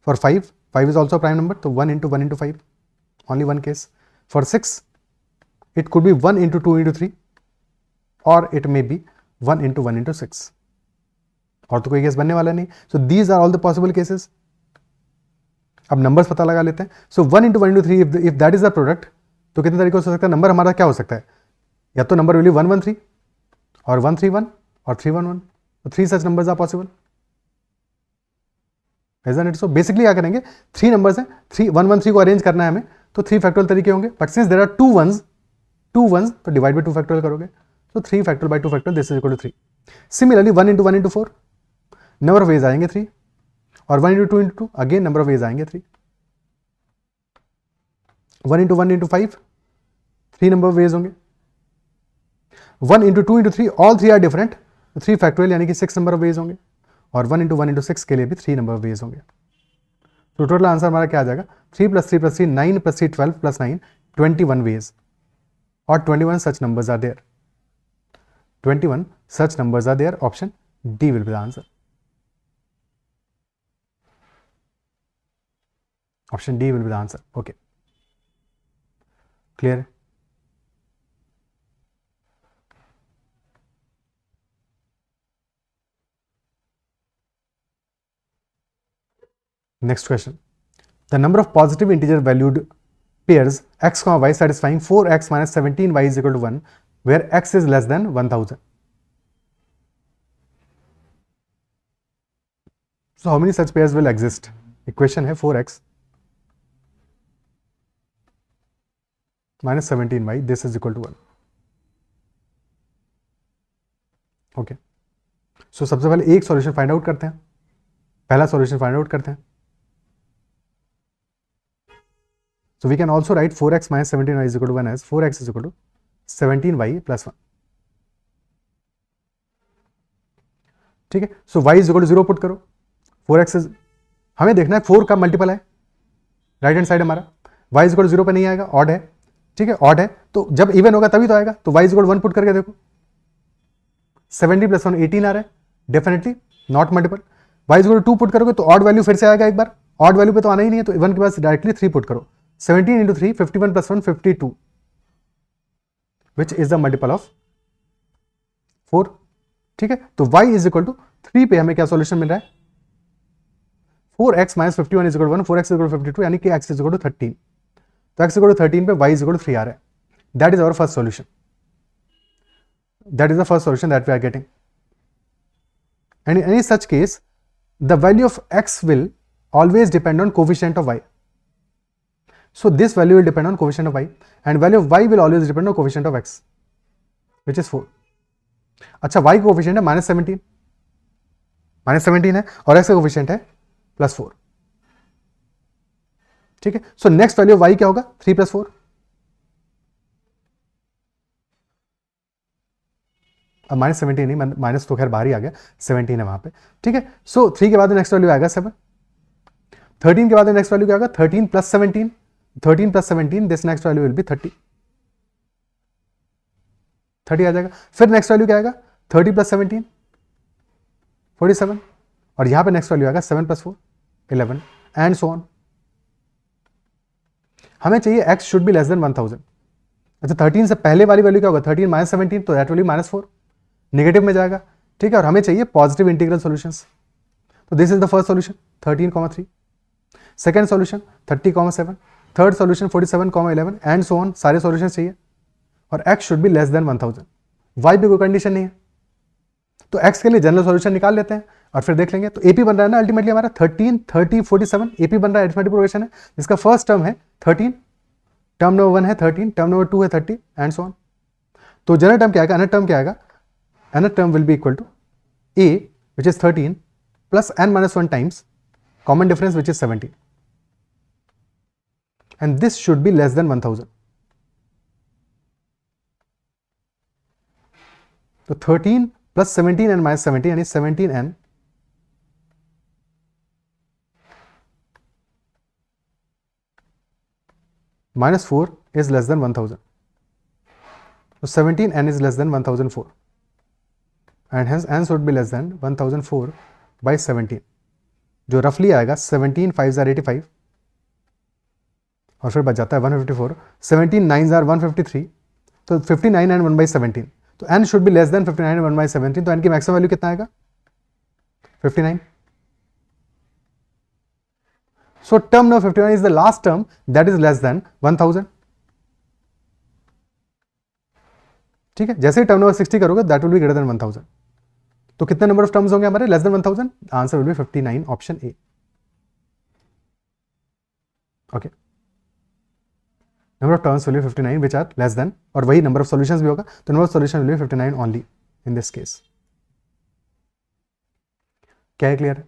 For 5, 5 is also a prime number, so 1 into 1 into 5, only one case. For 6, it could be 1 into 2 into 3 or it may be 1 into 1 into 6. और तो कोई case बनने वाला नहीं. So these are all the possible cases. अब numbers पता लगा लेते हैं. So 1 into 1 into 3, if that is the product, तो कितने तरीके से हो सकता है? नंबर हमारा क्या हो सकता है? या तो नंबर वैल्यू 113 और 131 और 311. तो 3 such numbers are possible. isn't it so? Basically क्या करेंगे, 3 नंबर्स हैं, 113 को अरेंज करना है हमें, तो 3 फैक्टोरियल तरीके होंगे. But since there are 2 ones, तो डिवाइड बाय 2 फैक्टोरियल करोगे, तो 3 factorial by 2 factorial, this is equal to 3. Similarly 1 into 1 into 4, number of ways आएंगे 3, और 1 into 2 into 2, again number of ways आएंगे 3. 1 into 1 into 5, 3 number of ways होंगे. 1 into 2 into 3, all 3 are different, 3 factorial यानी कि 6 number of ways होंगे. और 1 into 1 into 6 के लिए भी 3 नंबर ऑफ वेज होंगे. तो टोटल आंसर हमारा क्या आ जाएगा, 3 + 3 + 3 9 + 3 12 + 9 21 ways, और 21 such numbers are there. 21 such numbers are there. Option D will be the answer. Option D will be the answer. Okay. Clear? Next question. The number of positive integer valued pairs x, y satisfying 4x minus 17y is equal to 1, where x is less than 1000. So how many such pairs will exist? Equation है 4x minus 17y, this is equal to 1. Okay. So सबसे पहले एक solution find out करते हैं. पहला solution find out करते हैं. So we can also write 4x minus 17y is equal to 1 as 4x is equal to 17y plus 1. ठीक है. So y is equal to 0 put करो. 4x is, हमें देखना है 4 का मल्टीपल है राइट हैंड साइड हमारा. y is equal to 0 पे नहीं आएगा, ऑड है. ठीक है, ऑड है तो जब इवन होगा तभी तो आएगा. तो y is equal to 1 put करके देखो. 70 + 1 18 आ रहा है, definitely not multiple. y is equal to 2 put करोगे तो ऑड वैल्यू फिर से आएगा एक बार. ऑड वैल्यू पे तो आना ही नहीं है, तो 1 के पास डायरेक्टली 3 पुट करो. 17 into 3 51 + 1 52, which is the multiple of 4. ठीक है, तो y is equal to 3 पे हमें क्या सॉल्यूशन मिल रहा है, 4x minus 51 is equal to 1, 4x is equal to 52, यानी कि x is equal to 13. तो x is equal to 13 पे y is equal to 3 आ रहा है. That is our first solution. That is the first solution that we are getting. And in any such case, the value of x will always depend on coefficient of y. So this value will depend on coefficient of y, and value of y will always depend on coefficient of x, which is 4. अच्छा, y का coefficient है -17, -17 है, और x का coefficient है +4. ठीक है, so next value of y क्या होगा, 3 + 4. अब -17 नहीं, माइनस तो खैर बाहर ही आ गया, 17 है वहां पे. ठीक है, सो 3 के बाद नेक्स्ट वैल्यू आएगा 7. 13 के बाद नेक्स्ट वैल्यू क्या होगा, 13 + 17. 13 + 17, this next value will B 30. 30 आ जाएगा. फिर नेक्स्ट वैल्यू क्या आएगा, 30 + 17 47, और यहां पे नेक्स्ट वैल्यू आएगा 7 + 4 11, एंड सो ऑन. हमें चाहिए x should be less than 1000. अच्छा, 13 से पहले वाली वैल्यू क्या होगा, 13 - 17, तो दैट विल बी -4, नेगेटिव में जाएगा. ठीक है, और हमें चाहिए पॉजिटिव इंटीग्रल सॉल्यूशंस. तो this is the first solution 13,3. Second solution 30,7. Third solution 47,11, and so on. सारे सॉल्यूशन चाहिए, और x should be less than 1000. y पे कोई कंडीशन नहीं है, तो x के लिए जनरल सॉल्यूशन निकाल लेते हैं और फिर देख लेंगे. तो AP बन रहा है ना अल्टीमेटली हमारा 13 30 47. AP बन रहा है, अरिथमेटिक प्रोग्रेशन है, जिसका फर्स्ट टर्म है 13, टर्म नंबर 1 है 13, टर्म नंबर 2 है 30, एंड सो ऑन. तो जनरल टर्म क्या आएगा, अनदर टर्म क्या आएगा, another term will be equal to a which is 13 plus n - 1 times common difference which is 17, and this should be less than 1000. तो 13 plus 17 and minus 17 यानी 17n minus 4 is less than 1000. So 17n is less than 1004, and hence n should be less than 1004 by 17, जो रफली आएगा 17 5s are 85, और फिर बच जाता है 154. 17 9s are 153, तो 59 and 1 by 17, तो n should be less than 59 and 1 by 17. तो n की मैक्सिमम वैल्यू कितना आएगा, 59. So term number 51 is the last term that is less than 1000. ठीक है, जैसे ही टर्म नंबर 60 करोगे that will be greater than 1000. तो कितने नंबर ऑफ टर्म्स होंगे हमारे less than 1000, answer will be 59, option A. Okay, number of terms will be 59 which are less than, और वही नंबर ऑफ सॉल्यूशंस भी होगा, तो number of solution will be 59 only in this case. क्या है, clear है?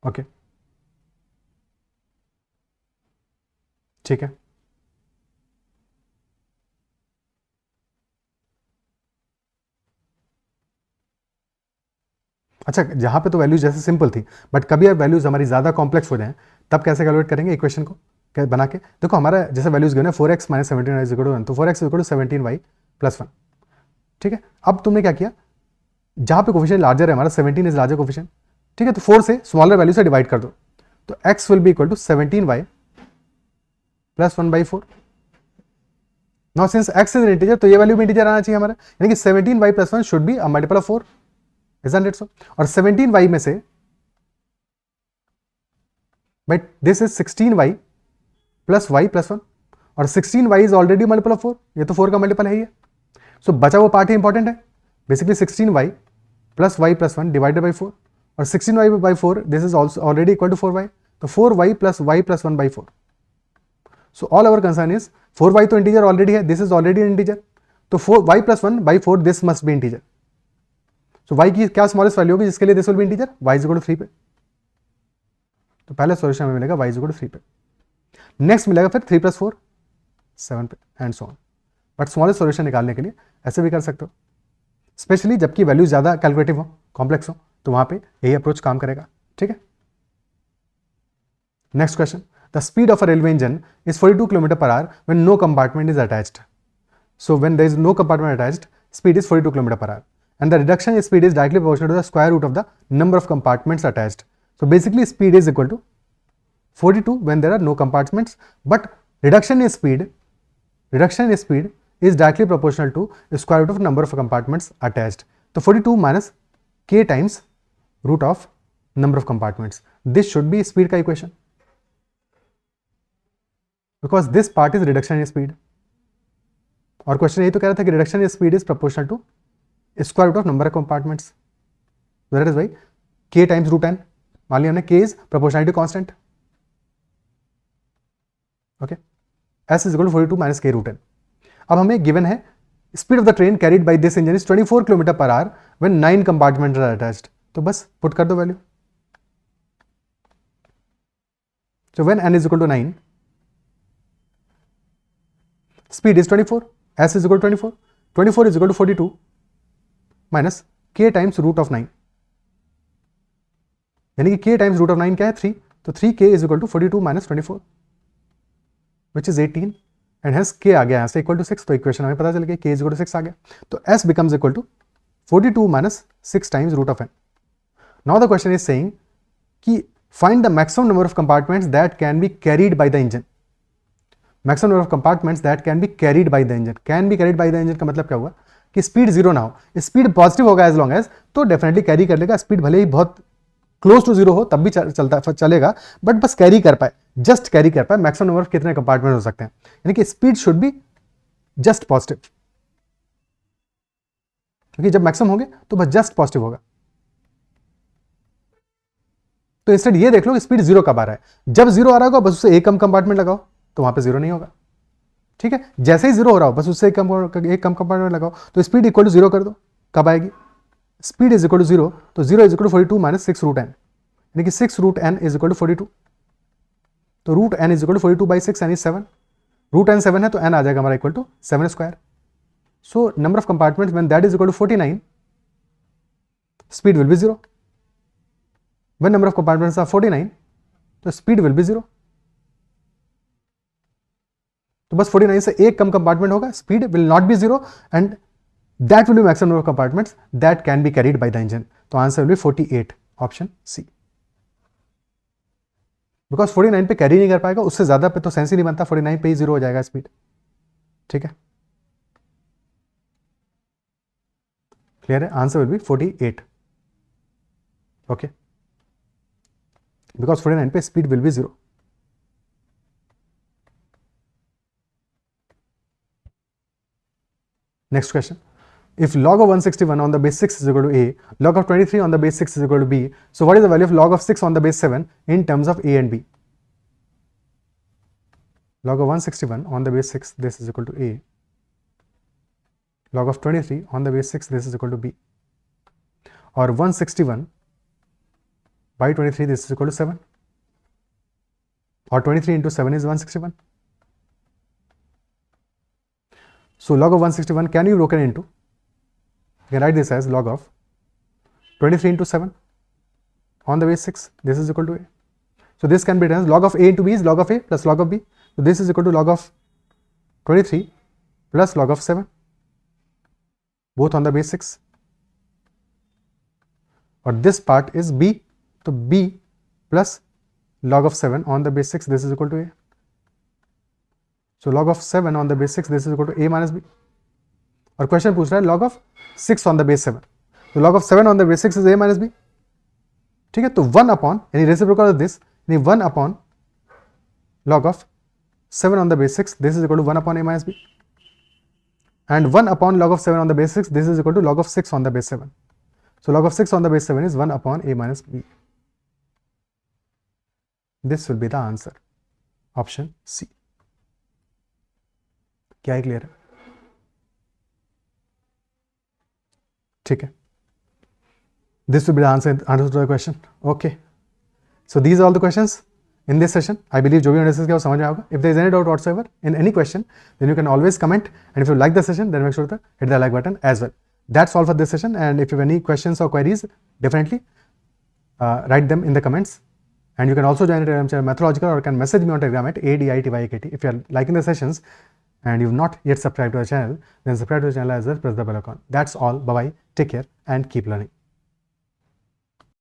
ओके, ठीक है. अच्छा, जहाँ पे तो वैल्यूज जैसे सिंपल थी, बट कभी अब वैल्यूज हमारी ज़्यादा कॉम्प्लेक्स हो जाए तब कैसे कैलकुलेट करेंगे इक्वेशन को बना के? देखो हमारा जैसे वैल्यूज गिवन है 4x minus 17y is equal to 1, तो 4x is equal to 17y plus 1। ठीक है, अब तुमने क्या किया, जहाँ पे कोफिशिएंट लार्जर है हमारा 17 इज लार्जर कोफिशिएंट, ठीक है, तो 4 से स्मॉलर वैल्यू से डिवाइड कर दो, तो x will be equal to 17y plus 1/4। Now since x is an integer तो ये वैल्यू भी इंटीजर आना चाहिए हमारा, यानी कि 17y plus 1 should be a multiple of 4, isn't it so? और 17y में से but this is 16y plus y plus 1, और 16y is already multiple of 4, ये तो 4 का मल्टीपल है ही है। सो बचा वो पार्ट ही इंपॉर्टेंट है, basically 16y plus y plus 1 divided by 4, और 16y by 4 this is also already equal to 4y, तो 4y plus y plus 1/4। So all our concern is 4y तो इंटीजर ऑलरेडी है, this is already integer, तो 4y plus 1/4 this must be integer. So y की क्या smallest value होगी जिसके लिए this will be integer, y is equal to 3 पे, तो पहले सॉल्यूशन में मिलेगा y इज इक्वल टू 3 पे, नेक्स्ट मिलेगा फिर 3 प्लस 4 7 पे and so on. But smallest solution निकालने के लिए ऐसे भी कर सकते हो, स्पेशली जबकि वैल्यू ज़्यादा कैलकुलेटिव हो, कॉम्प्लेक्स हो, तो वहाँ पे यही अप्रोच काम करेगा। ठीक है, next question, the speed of a railway engine is 42 km/h when no compartment is attached. So when there is no compartment attached, speed is 42 km/h and the reduction in speed is directly proportional to the square root of the number of compartments attached. So basically speed is equal to 42 when there are no compartments, but reduction in speed is directly proportional to the square root of number of compartments attached. So 42 minus k times root of number of compartments. This should be speed का equation, because this part is reduction in speed. और question यही तो कह रहा था कि reduction in speed is proportional to square root of number of compartments, that is भाई k times root n, मान लिया हमने k is proportionality constant, okay, s is equal to 42 minus k root n। अब हमें given है speed of the train carried by this engine is 24 km/h when 9 compartments are attached, तो बस put कर दो value. So when n is equal to 9, speed is 24, s is equal to 24, 24 is equal to 42 minus k times root of 9, यानी कि k times root of 9 क्या है 3, तो 3k is equal to 42 minus 24 which is 18, and hence k आ गया यहाँ से equal to 6, तो इक्वेशन हमें पता चल गया k इज इक्वल टू 6 आ गया, तो s becomes equal to 42 minus 6 times root of n। Now the question is saying कि find the maximum number of compartments that can be carried by the engine. Maximum number of compartments that can be carried by the engine, can be carried by the engine का मतलब क्या हुआ कि speed zero ना हो, speed positive होगा as long as, तो definitely carry कर लेगा, स्पीड भले ही बहुत क्लोज टू जीरो हो तब भी चलेगा, बट बस कैरी कर पाए, जस्ट कैरी कर पाए, मैक्सिमम नंबर ऑफ कितने कंपार्टमेंट हो सकते हैं, यानी कि speed should be just positive, क्योंकि जब मैक्सिमम होंगे तो बस जस्ट पॉजिटिव होगा। तो इंस्टेड ये देख लो कि स्पीड जीरो कब आ रहा है, जब जीरो आ रहा होगा बस उससे एक कम कंपार्टमेंट लगाओ तो वहां पे जीरो नहीं होगा। ठीक है, जैसे ही जीरो हो रहा हो बस उससे एक कम कंपार्टमेंट लगाओ, तो स्पीड इक्वल टू जीरो कर दो, कब आएगी, speed is equal to zero, तो zero is equal to 42 minus 6 root n, यानी कि 6 root n is equal to 42, तो root n is equal to 42 by 6 यानी 7, रूट n 7 है तो n आ जाएगा हमारा equal to 7 square. So number of compartments when that is equal to 49, speed will be zero, when number of compartments are 49 तो speed will be zero, तो बस 49 से एक कम कंपार्टमेंट होगा, speed will not be zero, and that will be maximum number of compartments that can be carried by the engine, तो answer will be 48 option C, because 49 पे carry नहीं कर पाएगा, उससे ज्यादा पे तो सेंस ही नहीं बनता, 49 पे ही जीरो हो जाएगा स्पीड। ठीक है, क्लियर है, answer will be 48, okay, because 49 पे speed will be zero. Next question. If log of 161 on the base 6 is equal to a, log of 23 on the base 6 is equal to b, so what is the value of log of 6 on the base 7 in terms of a and b? Log of 161 on the base 6, this is equal to a. Log of 23 on the base 6, this is equal to b. Or 161 by 23, this is equal to 7. Or 23 into 7 is 161. So log of 161 can be broken into, you can write this as log of 23 into 7 on the base 6. This is equal to a. So this can be written as log of a into b is log of a plus log of b. So this is equal to log of 23 plus log of 7, both on the base 6. Or this part is b, so b plus log of 7 on the base 6, this is equal to a. So log of 7 on the base 6, this is equal to a minus b. और question पूछ रहा है log of 6 on the base 7. तो log of 7 on the base 6 is a minus b. ठीक है, तो 1 upon यानी reciprocal of this, यानी 1 upon log of 7 on the base 6, this is equal to 1 upon a minus b. And 1 upon log of 7 on the base 6, this is equal to log of 6 on the base 7. So log of 6 on the base 7 is 1 upon a minus b. This will be the answer. Option C. क्या है, clear है? ठीक है. This will be the answer to the question. Okay. So these are all the questions in this session. I believe जो भी हमने discuss किया वो समझ में आएगा. If there is any doubt whatsoever in any question, then you can always comment. And if you like the session, then make sure to hit the like button as well. That's all for this session. And if you have any questions or queries, definitely write them in the comments. And you can also join the Telegram channel Mathological, or you can message me on Telegram at ADITYKT. If you are liking the sessions and you've not yet subscribed to the channel, then subscribe to the channel as well, press the bell icon. That's all. Bye bye. Take care and keep learning.